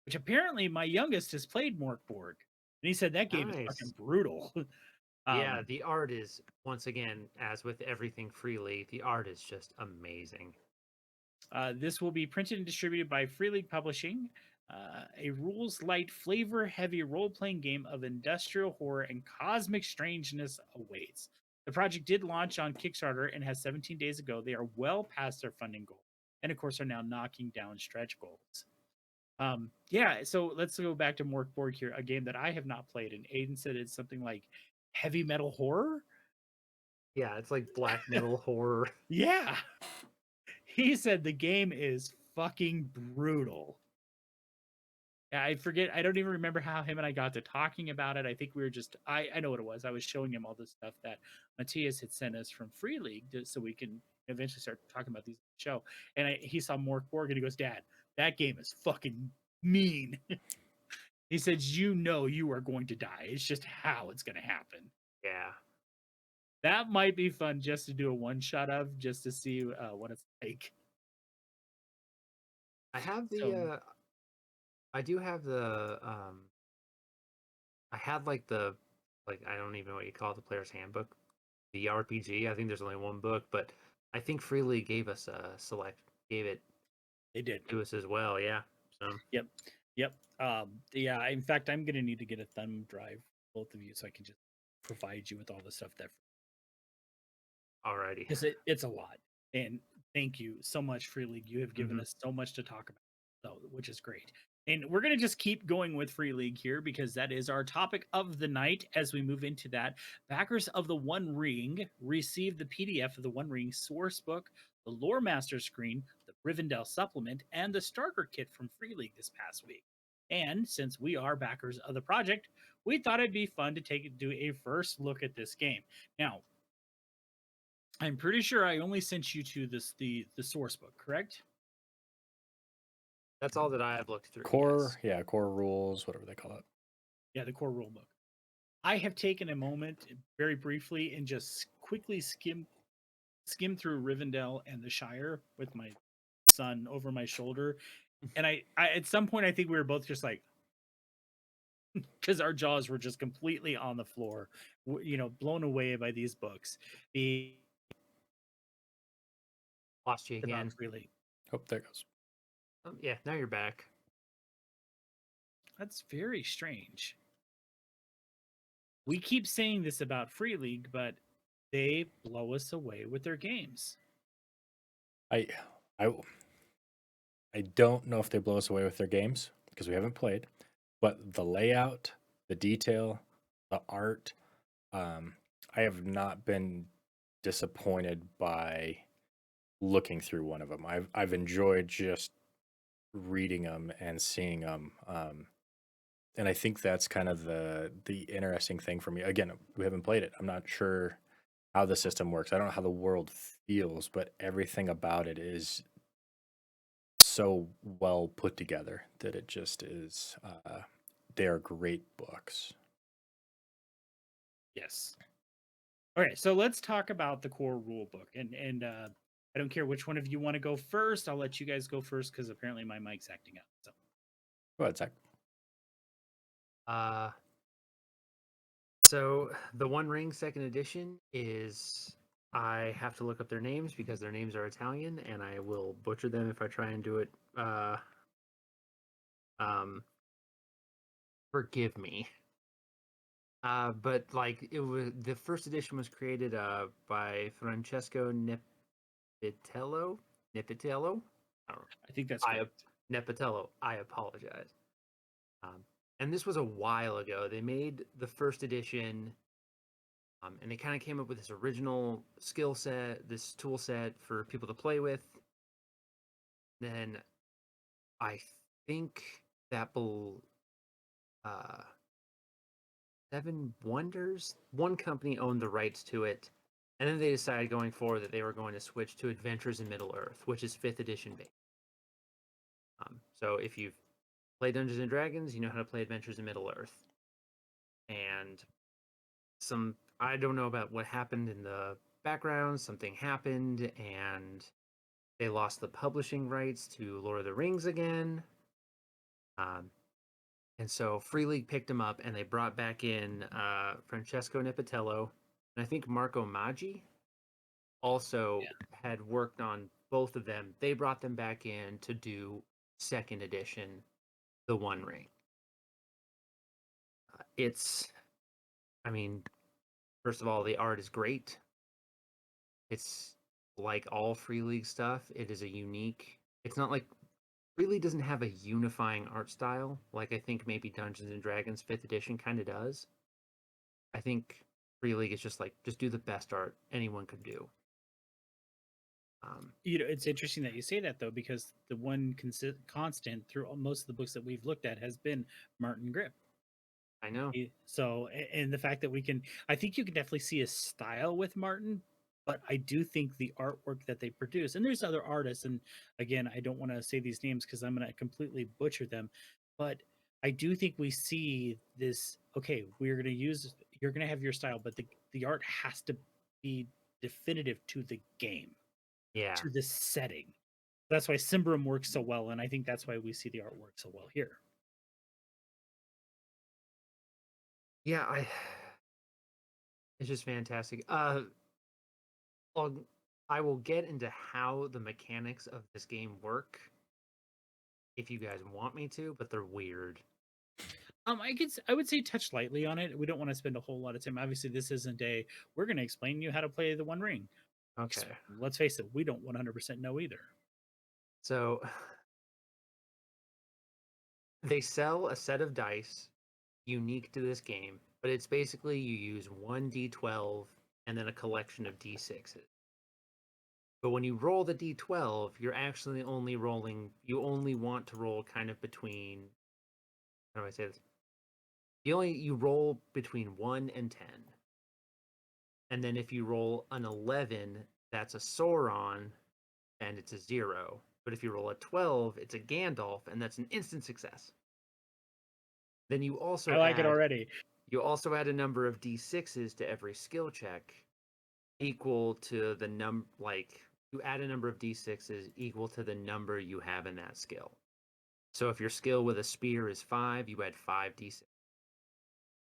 S2: which apparently my youngest has played Morkborg. And he said that game is
S3: Nice.
S2: fucking brutal.
S3: Yeah, the art is, once again, as with everything Freely, the art is just amazing.
S2: This will be printed and distributed by Free League Publishing, a rules light, flavor heavy role playing game of industrial horror and cosmic strangeness awaits. The project did launch on Kickstarter and has 17 days ago. They are well past their funding goal and, of course, are now knocking down stretch goals. Yeah, so let's go back to Morkborg here, a game that I have not played. And Aiden said it's something like heavy metal horror.
S3: Yeah, it's like black metal horror.
S2: Yeah. He said the game is fucking brutal. I forget. I don't even remember how him and I got to talking about it. I think we were just. I know what it was. I was showing him all the stuff that Matthias had sent us from Free League, so we can eventually start talking about these on the show. And he saw Mork Borg and he goes, "Dad, that game is fucking mean." He said, you are going to die. It's just how it's going to happen."
S3: Yeah.
S2: That might be fun just to do a one shot of, just to see what it's like.
S3: I have the
S2: So-
S3: I do have the I had like the I don't even know what you call it, the player's handbook. The RPG. I think there's only one book, but I think Freely gave us a gave it
S2: They did.
S3: to us as well, yeah. So
S2: Yep. Yeah. In fact, I'm gonna need to get a thumb drive, both of you, so I can just provide you with all the stuff that.
S3: Alrighty.
S2: because it's a lot. And thank you so much, Free League. You have given us so much to talk about, so which is great. And we're gonna just keep going with Free League here because that is our topic of the night. As we move into that, backers of the One Ring received the PDF of the One Ring source book, the Lore Master screen, the Rivendell supplement, and the starter kit from Free League this past week. And since we are backers of the project, we thought it'd be fun to do a first look at this game. Now, I'm pretty sure I only sent you to the source book, correct?
S3: That's all that I have looked through.
S1: Core,
S3: Yes.
S1: yeah, core rules, whatever they call it.
S2: Yeah, the core rule book. I have taken a moment very briefly and just quickly skim through Rivendell and the Shire with my son over my shoulder. And I at some point I think we were both just like because our jaws were just completely on the floor, blown away by these books. The
S3: Lost you again.
S2: really
S1: Oh, there it goes.
S3: Yeah, now you're back.
S2: That's very strange. We keep saying this about Free League, but they blow us away with their games.
S1: I don't know if they blow us away with their games because we haven't played, but the layout, the detail, the art, I have not been disappointed by looking through one of them. I've enjoyed just reading them and seeing them, and I think that's kind of the interesting thing for me. Again, we haven't played it. I'm not sure how the system works. I don't know how the world feels, but everything about it is so well put together that it just is. They are great books.
S2: Yes. Okay, so let's talk about the core rule book, and I don't care which one of you want to go first. I'll let you guys go first because apparently my mic's acting up. So
S1: Go ahead, Zach.
S3: So the One Ring second edition is, I have to look up their names because their names are Italian and I will butcher them if I try and do it. Forgive me. But like it was, the first edition was created by Francesco Nepitello. Nepitello.
S2: I think that's
S3: I
S2: correct.
S3: Nepitello. I apologize. And this was a while ago. They made the first edition, and they kind of came up with this original skill set, this tool set for people to play with. Then I think that Seven Wonders, one company owned the rights to it, and then they decided going forward that they were going to switch to Adventures in Middle Earth, which is 5th edition based. So if you've played Dungeons and Dragons, you know how to play Adventures in Middle Earth. And I don't know about what happened in the background, something happened and they lost the publishing rights to Lord of the Rings again. And so Free League picked them up and they brought back in Francesco Nepitello, and I think Marco Maggi also had worked on both of them. They brought them back in to do second edition, The One Ring. I mean, first of all, the art is great. It's like all Free League stuff. It is a unique. It's not like Free League doesn't have a unifying art style like I think maybe Dungeons and Dragons 5th edition kind of does. I think Free League is just like just do the best art anyone could do.
S2: It's interesting that you say that though, because the one constant through most of the books that we've looked at has been Martin Grip.
S3: I know.
S2: So, and the fact that I think you can definitely see a style with Martin, but I do think the artwork that they produce, and there's other artists, and again, I don't want to say these names because I'm going to completely butcher them, but I do think we see this. Okay, you're going to have your style, but the art has to be definitive to the game,
S3: Yeah.
S2: to the setting. That's why Simbrum works so well, and I think that's why we see the artwork so well here.
S3: Yeah, it's just fantastic. I will get into how the mechanics of this game work if you guys want me to, but they're weird.
S2: I would say touch lightly on it. We don't want to spend a whole lot of time. Obviously, this isn't we're going to explain you how to play the One Ring.
S3: Okay.
S2: Let's face it, we don't 100% know either.
S3: So they sell a set of dice unique to this game, but it's basically you use one d12 and then a collection of d6s. But when you roll the d12, you're actually only rolling, you only want to roll kind of between, how do I say this? You roll between 1 and 10. And then if you roll an 11, that's a Sauron and it's a 0. But if you roll a 12, it's a Gandalf and that's an instant success. Then you also
S2: I like it already.
S3: You also add a number of d6s to every skill check equal to the you add a number of d6s equal to the number you have in that skill. So if your skill with a spear is 5, you add 5d6.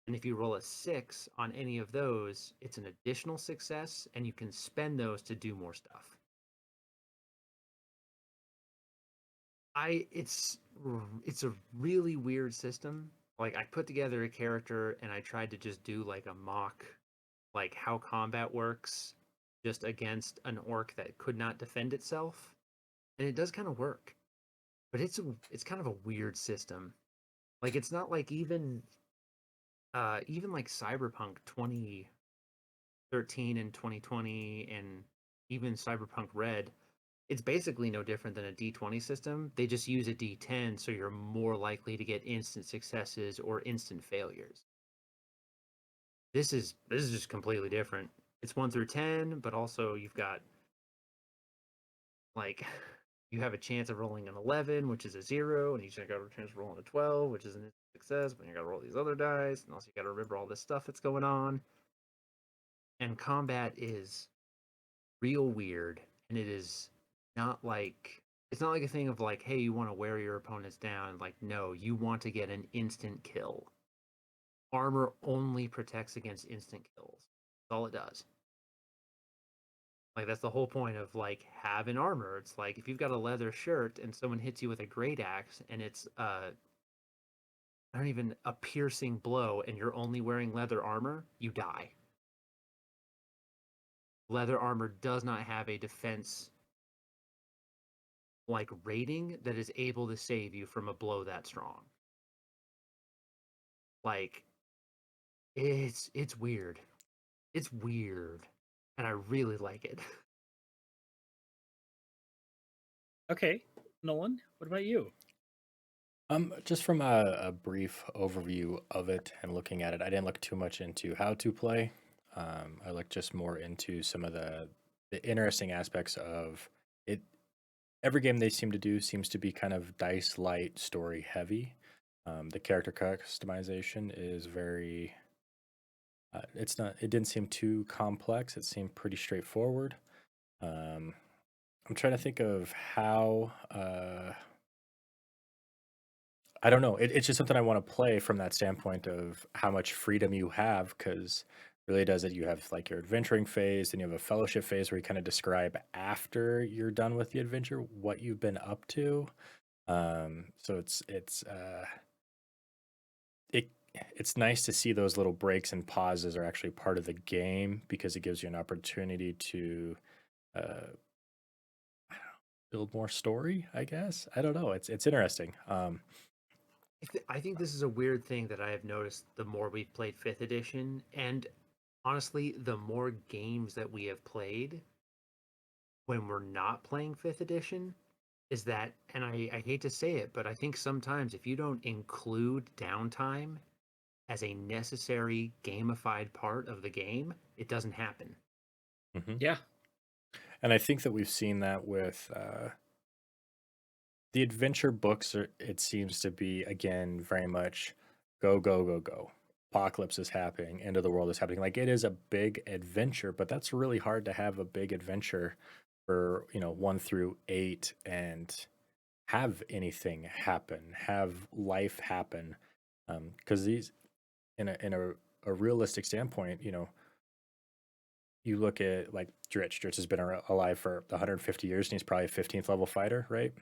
S3: And if you roll a 6 on any of those, it's an additional success and you can spend those to do more stuff. It's a really weird system. Like, I put together a character and I tried to just do like a mock, like how combat works just against an orc that could not defend itself, and it does kind of work, but it's kind of a weird system. Like, it's not like even like Cyberpunk 2013 and 2020 and even Cyberpunk Red, it's basically no different than a D20 system. They just use a D10, so you're more likely to get instant successes or instant failures. This is just completely different. It's 1 through 10, but also you've got, like, you have a chance of rolling an 11, which is a 0, and you got a chance of rolling a 12, which is an instant success, but you got to roll these other dice, and also you got to remember all this stuff that's going on. And combat is real weird, and it is not like it's not like a thing of like, hey, you want to wear your opponents down. Like, no, you want to get an instant kill. Armor only protects against instant kills. That's all it does. Like, that's the whole point of like having armor. It's like if you've got a leather shirt and someone hits you with a great axe and it's not even a piercing blow and you're only wearing leather armor, you die. Leather armor does not have a defense like rating that is able to save you from a blow that strong. Like, it's weird. It's weird. And I really like it.
S2: Okay, Nolan, what about you?
S1: Just from a brief overview of it and looking at it, I didn't look too much into how to play. I looked just more into some of the interesting aspects of it. Every game they seem to do seems to be kind of dice light, story heavy. The character customization is very. It's not. It didn't seem too complex. It seemed pretty straightforward. I'm trying to think of how. I don't know. It's just something I want to play from that standpoint of how much freedom you have, because really does it. You have like your adventuring phase, then you have a fellowship phase where you kind of describe after you're done with the adventure what you've been up to. So it it's nice to see those little breaks and pauses are actually part of the game because it gives you an opportunity to uh, build more story. I guess I don't know. It's interesting.
S3: I think this is a weird thing that I have noticed the more we've played 5th edition, and honestly, the more games that we have played when we're not playing 5th edition, is that, and I hate to say it, but I think sometimes if you don't include downtime as a necessary gamified part of the game, it doesn't happen.
S1: Mhm.
S2: Yeah.
S1: And I think that we've seen that with the adventure books. It seems to be again very much go go go go. Apocalypse is happening. End of the world is happening. Like it is a big adventure, but that's really hard to have a big adventure for 1 through 8 and have anything happen, have life happen. Because these in a realistic standpoint, you look at like Dritch. Dritch has been alive for 150 years and he's probably a 15th level fighter, right?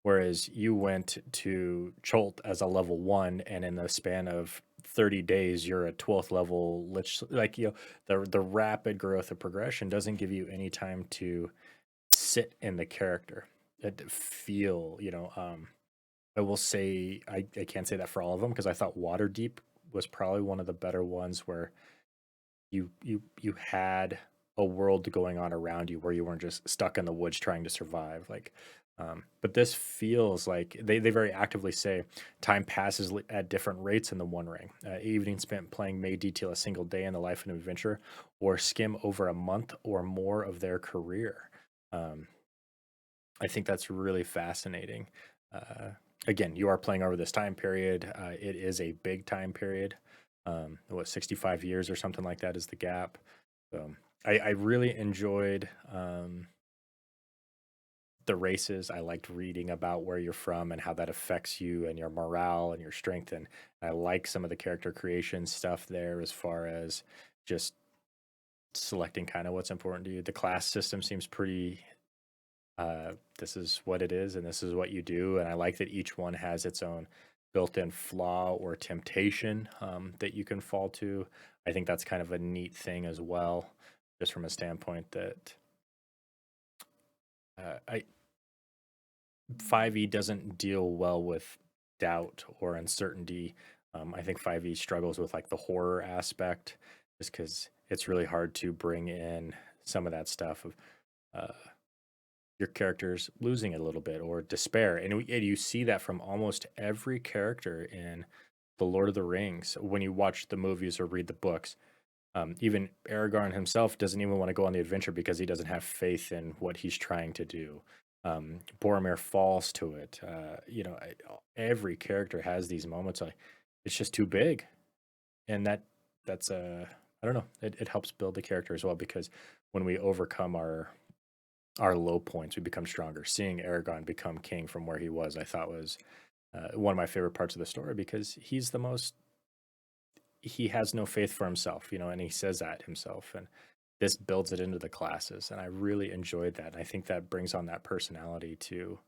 S1: Whereas you went to Cholt as a level 1 and in the span of 30 days you're a 12th level lich. Like, the rapid growth of progression doesn't give you any time to sit in the character and feel, I will say I can't say that for all of them, because I thought Waterdeep was probably one of the better ones where you had a world going on around you where you weren't just stuck in the woods trying to survive. Like, but this feels like they very actively say time passes at different rates in the One Ring. Evening spent playing may detail a single day in the life of an adventurer, or skim over a month or more of their career. Um, I think that's really fascinating. Again, you are playing over this time period. It is a big time period. 65 years or something like that is the gap. So I really enjoyed the races. I liked reading about where you're from and how that affects you and your morale and your strength. And I like some of the character creation stuff there, as far as just selecting kind of what's important to you. The class system seems pretty, this is what it is and this is what you do. And I like that each one has its own built-in flaw or temptation that you can fall to. I think that's kind of a neat thing as well, just from a standpoint that I 5e doesn't deal well with doubt or uncertainty. I think 5e struggles with like the horror aspect, just because it's really hard to bring in some of that stuff of your characters losing it a little bit, or despair. And you see that from almost every character in The Lord of the Rings when you watch the movies or read the books. Even Aragorn himself doesn't even want to go on the adventure because he doesn't have faith in what he's trying to do. Boromir falls to it. Every character has these moments like it's just too big, and that's I don't know. It helps build the character as well, because when we overcome our low points, we become stronger. Seeing Aragorn become king from where he was, I thought was one of my favorite parts of the story, because he has no faith for himself, and he says that himself. And this builds it into the classes. And I really enjoyed that. And I think that brings on that personality to,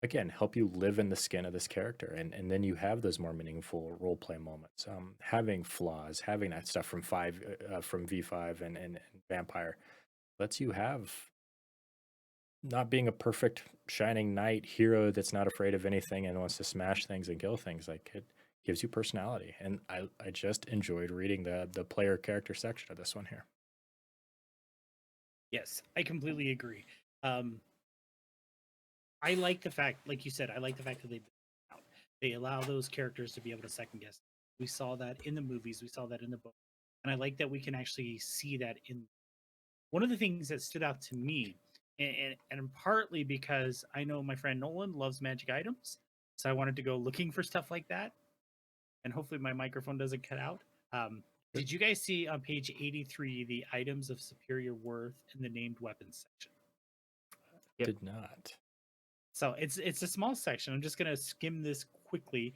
S1: again, help you live in the skin of this character. And then you have those more meaningful role play moments. Having flaws, having that stuff from from V5 and Vampire lets you have not being a perfect shining knight hero that's not afraid of anything and wants to smash things and kill things. Like, it gives you personality. And I just enjoyed reading the player character section of this one here.
S2: Yes, I completely agree. I like the fact, like you said, I like the fact that they allow those characters to be able to second guess. We saw that in the movies, we saw that in the book, and I like that we can actually see that in one of the things that stood out to me, and partly because I know my friend Nolan loves magic items, so I wanted to go looking for stuff like that, and hopefully my microphone doesn't cut out. Did you guys see on page 83 the items of superior worth in the named weapons section?
S3: Yep.
S1: Did not.
S2: So it's a small section. I'm just gonna skim this quickly.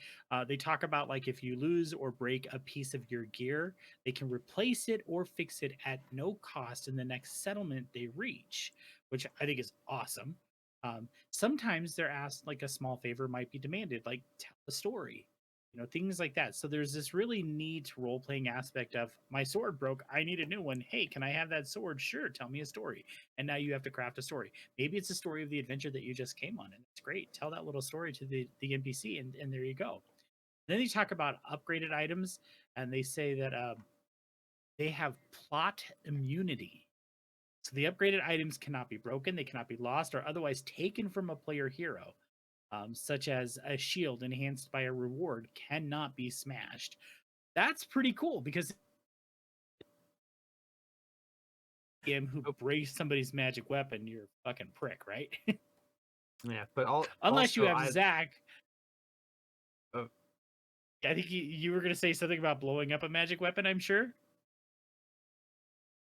S2: They talk about like if you lose or break a piece of your gear, they can replace it or fix it at no cost in the next settlement they reach, which I think is awesome. Sometimes they're asked like a small favor might be demanded, like tell a story, things like that. So there's this really neat role playing aspect of my sword broke. I need a new one. Hey, can I have that sword? Sure. Tell me a story. And now you have to craft a story. Maybe it's a story of the adventure that you just came on, and it's great. Tell that little story to the NPC, and there you go. Then they talk about upgraded items, and they say that they have plot immunity. So the upgraded items cannot be broken, they cannot be lost, or otherwise taken from a player hero. Such as a shield enhanced by a reward cannot be smashed. That's pretty cool because him who breaks somebody's magic weapon, you're a fucking prick, right?
S3: Yeah, but
S2: Unless you
S3: also
S2: have Zach.
S3: Oh.
S2: I think you were going to say something about blowing up a magic weapon, I'm sure.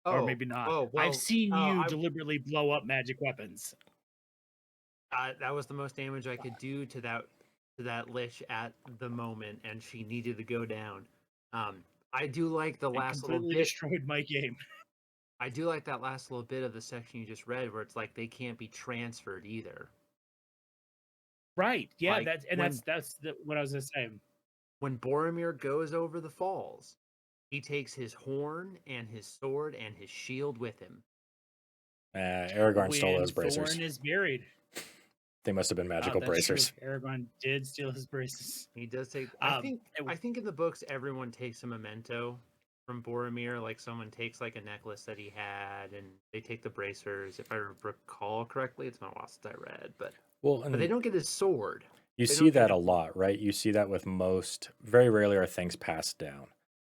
S2: Or maybe not.
S3: Oh, well,
S2: I've seen you deliberately blow up magic weapons.
S3: That was the most damage I could do to that lich at the moment, and she needed to go down. I do like the last little
S2: Completely
S3: bit.
S2: destroyed my game.
S3: I do like that last little bit of the section you just read, where it's like they can't be transferred either.
S2: Right. Yeah.
S3: Like,
S2: That's what I was going to say.
S3: when Boromir goes over the falls, he takes his horn and his sword and his shield with him.
S1: Aragorn stole
S2: When
S1: those bracers.
S2: Thorin is buried.
S1: They must have been magical
S2: That's
S1: bracers.
S2: true. Aragorn did steal his braces.
S3: He does take.
S2: It-
S3: I think in the books everyone takes a memento from Boromir. Like someone takes like a necklace that he had, and they take the bracers. If I recall correctly, it's been a while since I read, but they don't get his sword.
S1: You see that a lot, right? You see that with most. Very rarely are things passed down.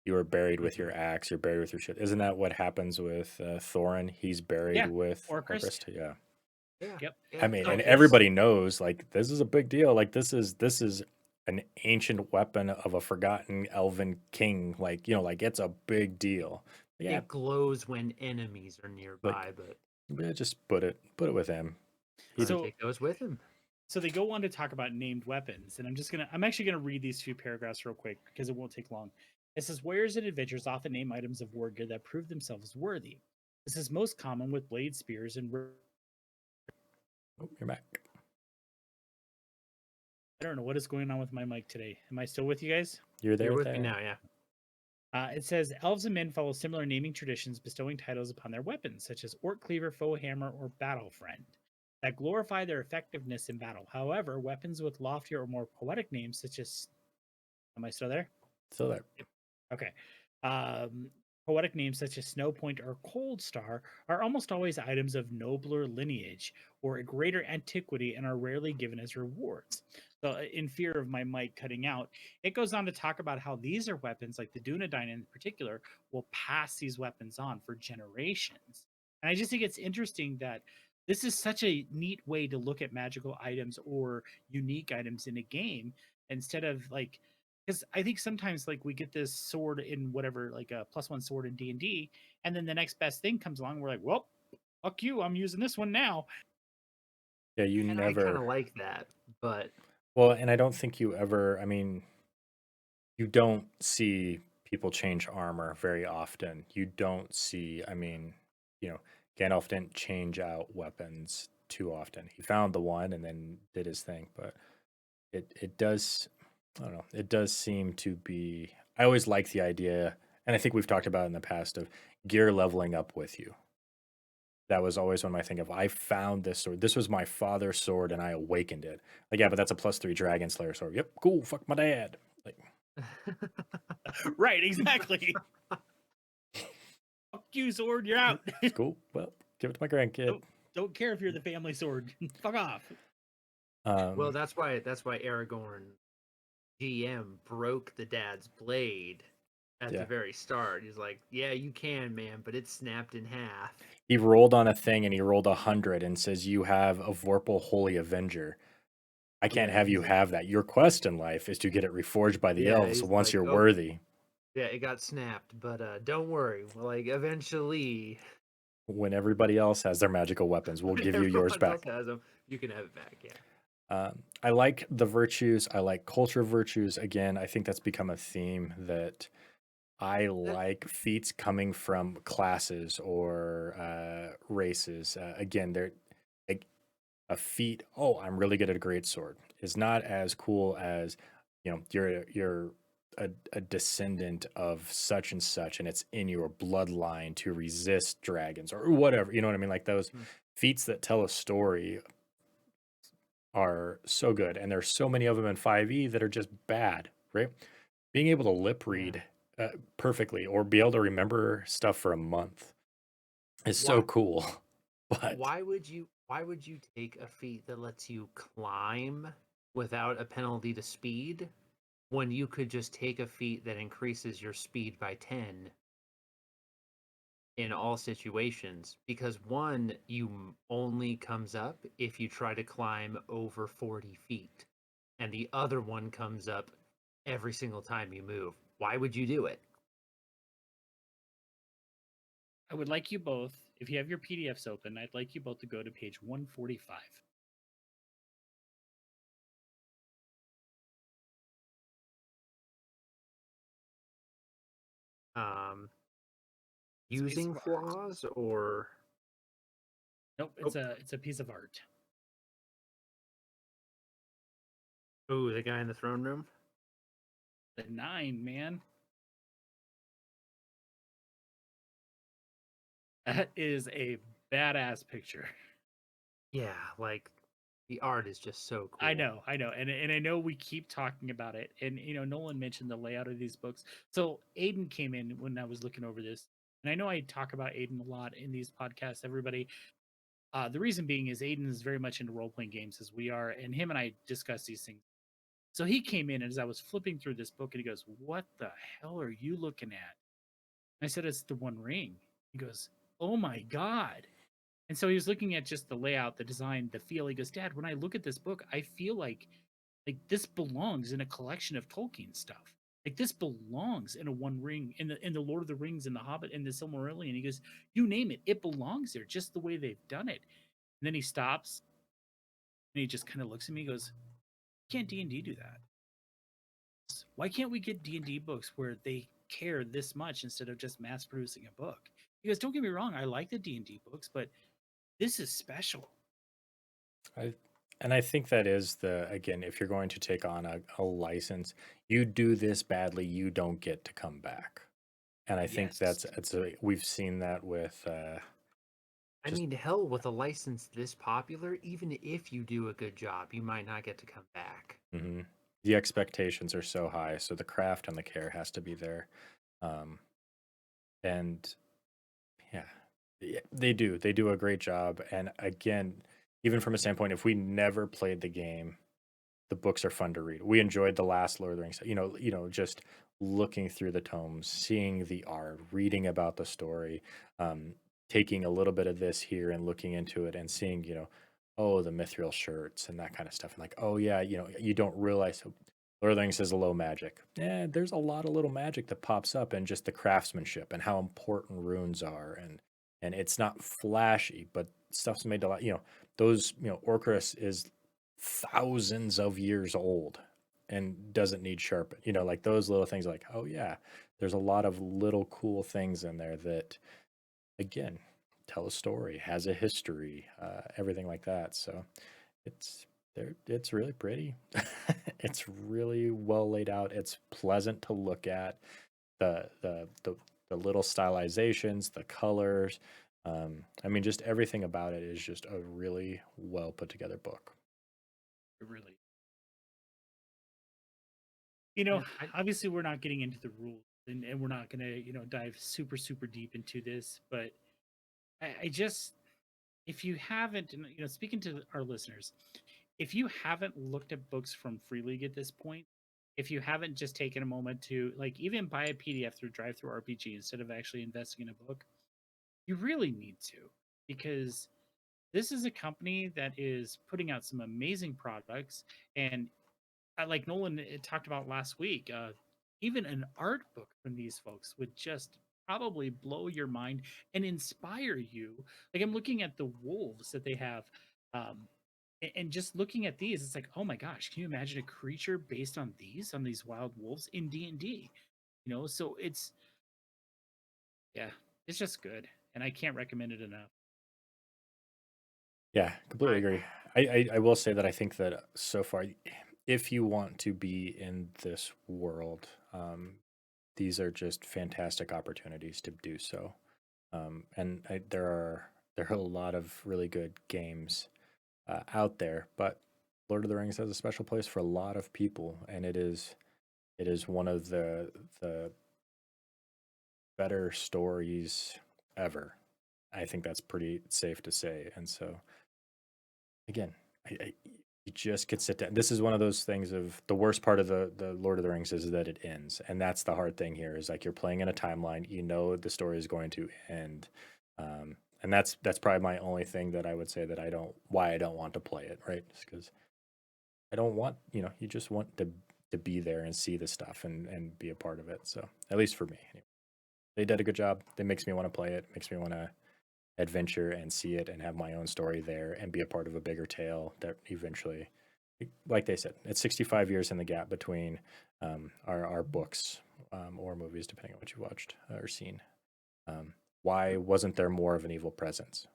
S1: You are buried with your axe. You're buried with your shit. Isn't that what happens with Thorin? He's buried with
S2: Orcrist.
S1: Yeah.
S2: Yep.
S1: I mean, and everybody knows like this is a big deal. Like this is an ancient weapon of a forgotten elven king. Like like it's a big deal. Yeah,
S3: It glows when enemies are nearby, but
S1: yeah, just put it with him.
S3: He take those with him.
S2: So they go on to talk about named weapons, and I'm actually gonna read these few paragraphs real quick because it won't take long. It says warriors and adventurers often name items of war gear that prove themselves worthy. This is most common with blades, spears, and
S1: Oh, you're back.
S2: I don't know what is going on with my mic today. Am I still with you guys?
S1: You're there.
S3: You're with me now, yeah.
S2: It says elves and men follow similar naming traditions, bestowing titles upon their weapons, such as Orc Cleaver, Foe Hammer, or Battle Friend, that glorify their effectiveness in battle. However, weapons with loftier or more poetic names, such as am I still there?
S1: Still there.
S2: Okay. Poetic names such as Snow Point or Cold Star are almost always items of nobler lineage or a greater antiquity and are rarely given as rewards. So, in fear of my mic cutting out, it goes on to talk about how these are weapons, like the Dunedain in particular, will pass these weapons on for generations. And I just think it's interesting that this is such a neat way to look at magical items or unique items in a game instead of like because I think sometimes like we get this sword in whatever like a +1 sword in D&D, and then the next best thing comes along. We're like, well, fuck you, I'm using this one now.
S1: Yeah, you
S3: And
S1: never.
S3: I kind of like that, but
S1: well, and I don't think you ever. I mean, you don't see people change armor very often. You don't see. I mean, Gandalf didn't change out weapons too often. He found the one and then did his thing, but it does. I don't know. It does seem to be. I always like the idea, and I think we've talked about it in the past of gear leveling up with you. That was always one of my thing of I found this sword. This was my father's sword, and I awakened it. Like, yeah, but that's a +3 Dragon Slayer sword. Yep, cool. Fuck my dad. Like,
S2: Right, exactly. Fuck you, sword, you're out.
S1: cool. Well, give it to my grandkid.
S2: Don't care if you're the family sword. Fuck off.
S3: Well, that's why Aragorn GM broke the dad's blade at the very start. He's like, "Yeah, you can, man, but it's snapped in half."
S1: He rolled on a thing and he rolled 100 and says, "You have a Vorpal Holy Avenger. I can't have you have that. Your quest in life is to get it reforged by the elves once you're worthy."
S3: Yeah, it got snapped, but don't worry. Like eventually,
S1: when everybody else has their magical weapons, we'll give you yours back.
S3: Has them, you can have it back. Yeah.
S1: I like the virtues. I like culture virtues. Again, I think that's become a theme that I like feats coming from classes or races. Again, they're like a feat. Oh, I'm really good at a great sword. Is not as cool as you're a descendant of such and such, and it's in your bloodline to resist dragons or whatever. You know what I mean? Like those feats that tell a story are so good, and there's so many of them in 5e that are just bad, right? Being able to lip read perfectly or be able to remember stuff for a month is so cool. But
S3: why would you take a feat that lets you climb without a penalty to speed when you could just take a feat that increases your speed by 10 in all situations? Because one, you only comes up if you try to climb over 40 feet, and the other one comes up every single time you move. Why would you do it?
S2: I would like you both, if you have your PDFs open, I'd like you both to go to page 145.
S3: Using flaws or
S2: nope, it's a piece of art.
S3: Ooh, the guy in the throne room?
S2: The 9, man. That is a badass picture.
S3: Yeah, like the art is just so cool.
S2: I know, and I know we keep talking about it, and Nolan mentioned the layout of these books. So Aiden came in when I was looking over this, and I know I talk about Aiden a lot in these podcasts. Everybody, the reason being is Aiden is very much into role playing games as we are, and him and I discuss these things. So he came in, and as I was flipping through this book, and he goes, "What the hell are you looking at?" I said, "It's the One Ring." He goes, "Oh my god." And so he was looking at just the layout, the design, the feel. He goes, "Dad, when I look at this book, I feel like this belongs in a collection of Tolkien stuff. Like this belongs in a One Ring, in the Lord of the Rings, in the Hobbit, in the Silmarillion." He goes, "You name it, it belongs there, just the way they've done it." And then he stops and he just kind of looks at me. He goes, "Can't D&D do that? Why can't we get D&D books where they care this much instead of just mass producing a book?" He goes, "Don't get me wrong, I like the D&D books, but this is special."
S1: I and I think that is the again, if you're going to take on a license, you do this badly, you don't get to come back. And I think
S2: Yes.
S1: we've seen that with
S3: I
S1: just
S3: mean, hell, with a license this popular, even if you do a good job, you might not get to come back.
S1: mhm. The expectations are so high, so the craft and the care has to be there. Um, and yeah, they do a great job. And again, even from a standpoint, if we never played the game, the books are fun to read. We enjoyed the last Lord of the Rings. Just looking through the tomes, seeing the art, reading about the story, um, taking a little bit of this here and looking into it and seeing, oh, the mithril shirts and that kind of stuff. And like, oh yeah, you don't realize Lord of the Rings is a low magic. Yeah, there's a lot of little magic that pops up and just the craftsmanship and how important runes are and it's not flashy, but stuff's made a lot. Those Orcus is thousands of years old and doesn't need sharpen. Like those little things like, oh yeah, there's a lot of little cool things in there that again tell a story, has a history, everything like that. So it's it's really pretty. It's really well laid out. It's pleasant to look at. The little stylizations, the colors. I mean, just everything about it is just a really well put together book.
S2: It really,
S3: Yeah,
S2: obviously we're not getting into the rules, and we're not going to, dive super, super deep into this, but I just, if you haven't, and, speaking to our listeners, if you haven't looked at books from Free League at this point, if you haven't just taken a moment to like even buy a PDF through Drive Through RPG instead of actually investing in a book, you really need to, because this is a company that is putting out some amazing products. And like Nolan talked about last week, even an art book from these folks would just probably blow your mind and inspire you. Like I'm looking at the wolves that they have, um, and just looking at these, it's like, oh my gosh, can you imagine a creature based on these wild wolves in D&D? So yeah, it's just good, and I can't recommend it enough.
S1: Yeah, completely
S3: I
S1: agree. I will say that I think that so far, if you want to be in this world, these are just fantastic opportunities to do so. There are a lot of really good games out there, but Lord of the Rings has a special place for a lot of people, and it is one of the better stories ever. I think that's pretty safe to say, and so again, you just could sit down. This is one of those things of the worst part of the Lord of the Rings is that it ends, and that's the hard thing here. Is like you're playing in a timeline. You know the story is going to end, and that's probably my only thing that I would say that I don't want to play it, right? Because I don't want you just want to be there and see the stuff and be a part of it. So at least for me, anyway. They did a good job. It makes me want to play it. Makes me want to adventure and see it and have my own story there and be a part of a bigger tale that eventually, like they said, it's 65 years in the gap between our books or movies, depending on what you watched or seen. Why wasn't there more of an evil presence?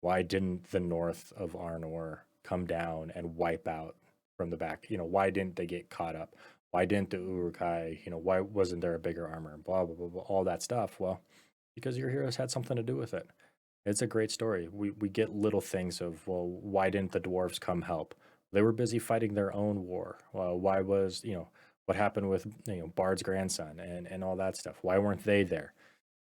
S1: Why didn't the north of Arnor come down and wipe out from the back. Why didn't they get caught up? Why didn't the Urukai, why wasn't there a bigger armor? Blah, blah, blah, blah, all that stuff. Well, because your heroes had something to do with it. It's a great story. We get little things of, well, why didn't the dwarves come help? They were busy fighting their own war. Well, why was, what happened with, Bard's grandson and all that stuff? Why weren't they there?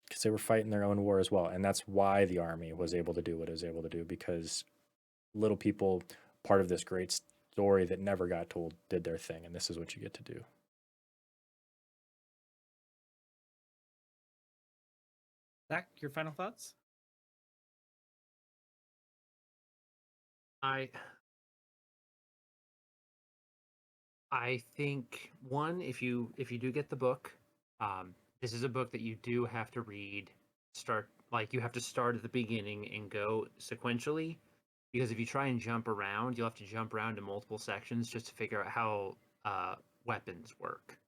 S1: Because they were fighting their own war as well. And that's why the army was able to do what it was able to do, because little people, part of this great story that never got told, did their thing. And this is what you get to do.
S2: Zach, your final thoughts?
S3: I think one, if you do get the book, this is a book that you do have to read. You have to start at the beginning and go sequentially, because if you try and jump around, you'll have to jump around to multiple sections just to figure out how weapons work.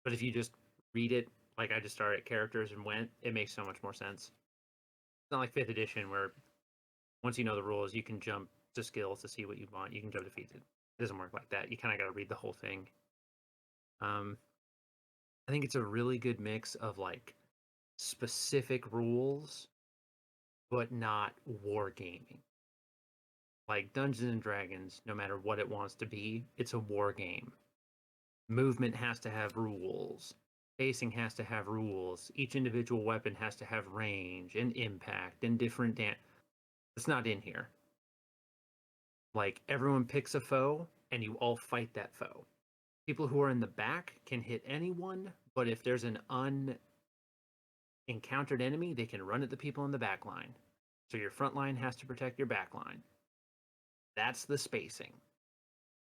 S3: But if you just read it, like I just started at characters and went, it makes so much more sense. It's not like 5th edition where once you know the rules, you can jump to skills to see what you want. You can jump to feats. It doesn't work like that. You kind of got to read the whole thing. I think it's a really good mix of like specific rules, but not wargaming. Like Dungeons and Dragons, no matter what it wants to be, it's a war game. Movement has to have rules. Spacing has to have rules. Each individual weapon has to have range and impact and different It's not in here. Like everyone picks a foe and you all fight that foe. People who are in the back can hit anyone, but if there's an unencountered enemy, they can run at the people in the back line. So your front line has to protect your back line. That's the spacing.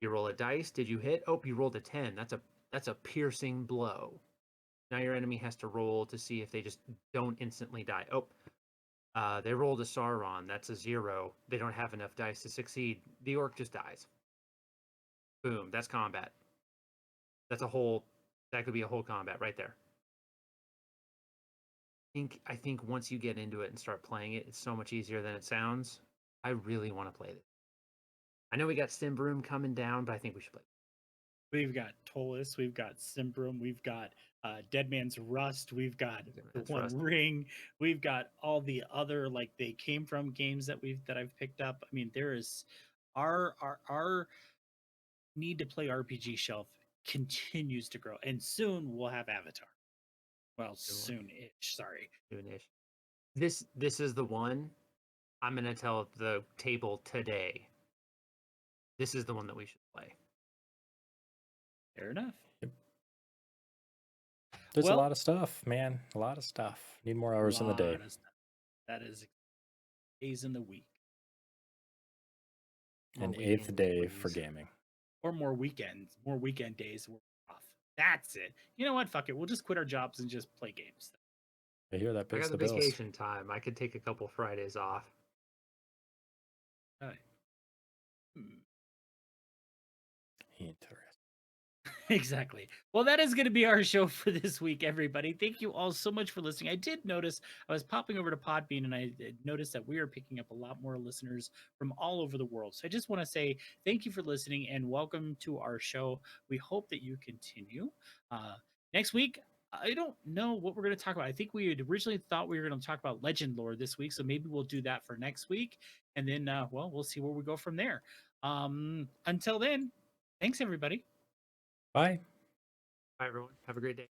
S3: You roll a dice. Did you hit? Oh, you rolled a 10. That's a piercing blow. Now your enemy has to roll to see if they just don't instantly die. Oh, they rolled a Sauron. That's a 0. They don't have enough dice to succeed. The orc just dies. Boom. That's combat. That could be a whole combat right there. I think once you get into it and start playing it, it's so much easier than it sounds. I really want to play this. I know we got Simbroom coming down, but I think we should play.
S2: We've got Tolus, we've got Simbrum, we've got Dead Man's Rust, we've got the One
S3: Rust.
S2: Ring, we've got all the other they came from games that I've picked up. I mean, there is our need to play RPG shelf continues to grow, and soon we'll have Avatar. Well, soon-ish. Sorry,
S3: Soon-ish. This is the one. I'm gonna tell the table today. This is the one that we should play.
S2: fair enough.
S1: There's a lot of stuff, man. A lot of stuff. Need more hours in the day.
S2: That is days in the week.
S1: An 8th day for gaming.
S2: Or more weekends, more weekend days we're off. That's it. You know what? Fuck it. We'll just quit our jobs and just play games.
S1: I hear that pays
S3: I got
S1: the
S3: the
S1: bills.
S3: vacation time. I could take a couple Fridays off.
S1: Interesting.
S2: Exactly. Well, that is going to be our show for this week, everybody. Thank you all so much for listening. I did notice I was popping over to Podbean and I noticed that we are picking up a lot more listeners from all over the world. So I just want to say thank you for listening and welcome to our show. We hope that you continue. Next week, I don't know what we're going to talk about. I think we had originally thought we were going to talk about Legend Lore this week, so maybe we'll do that for next week. And then, we'll see where we go from there. Until then, thanks, everybody.
S1: Bye.
S3: Bye, everyone. Have a great day.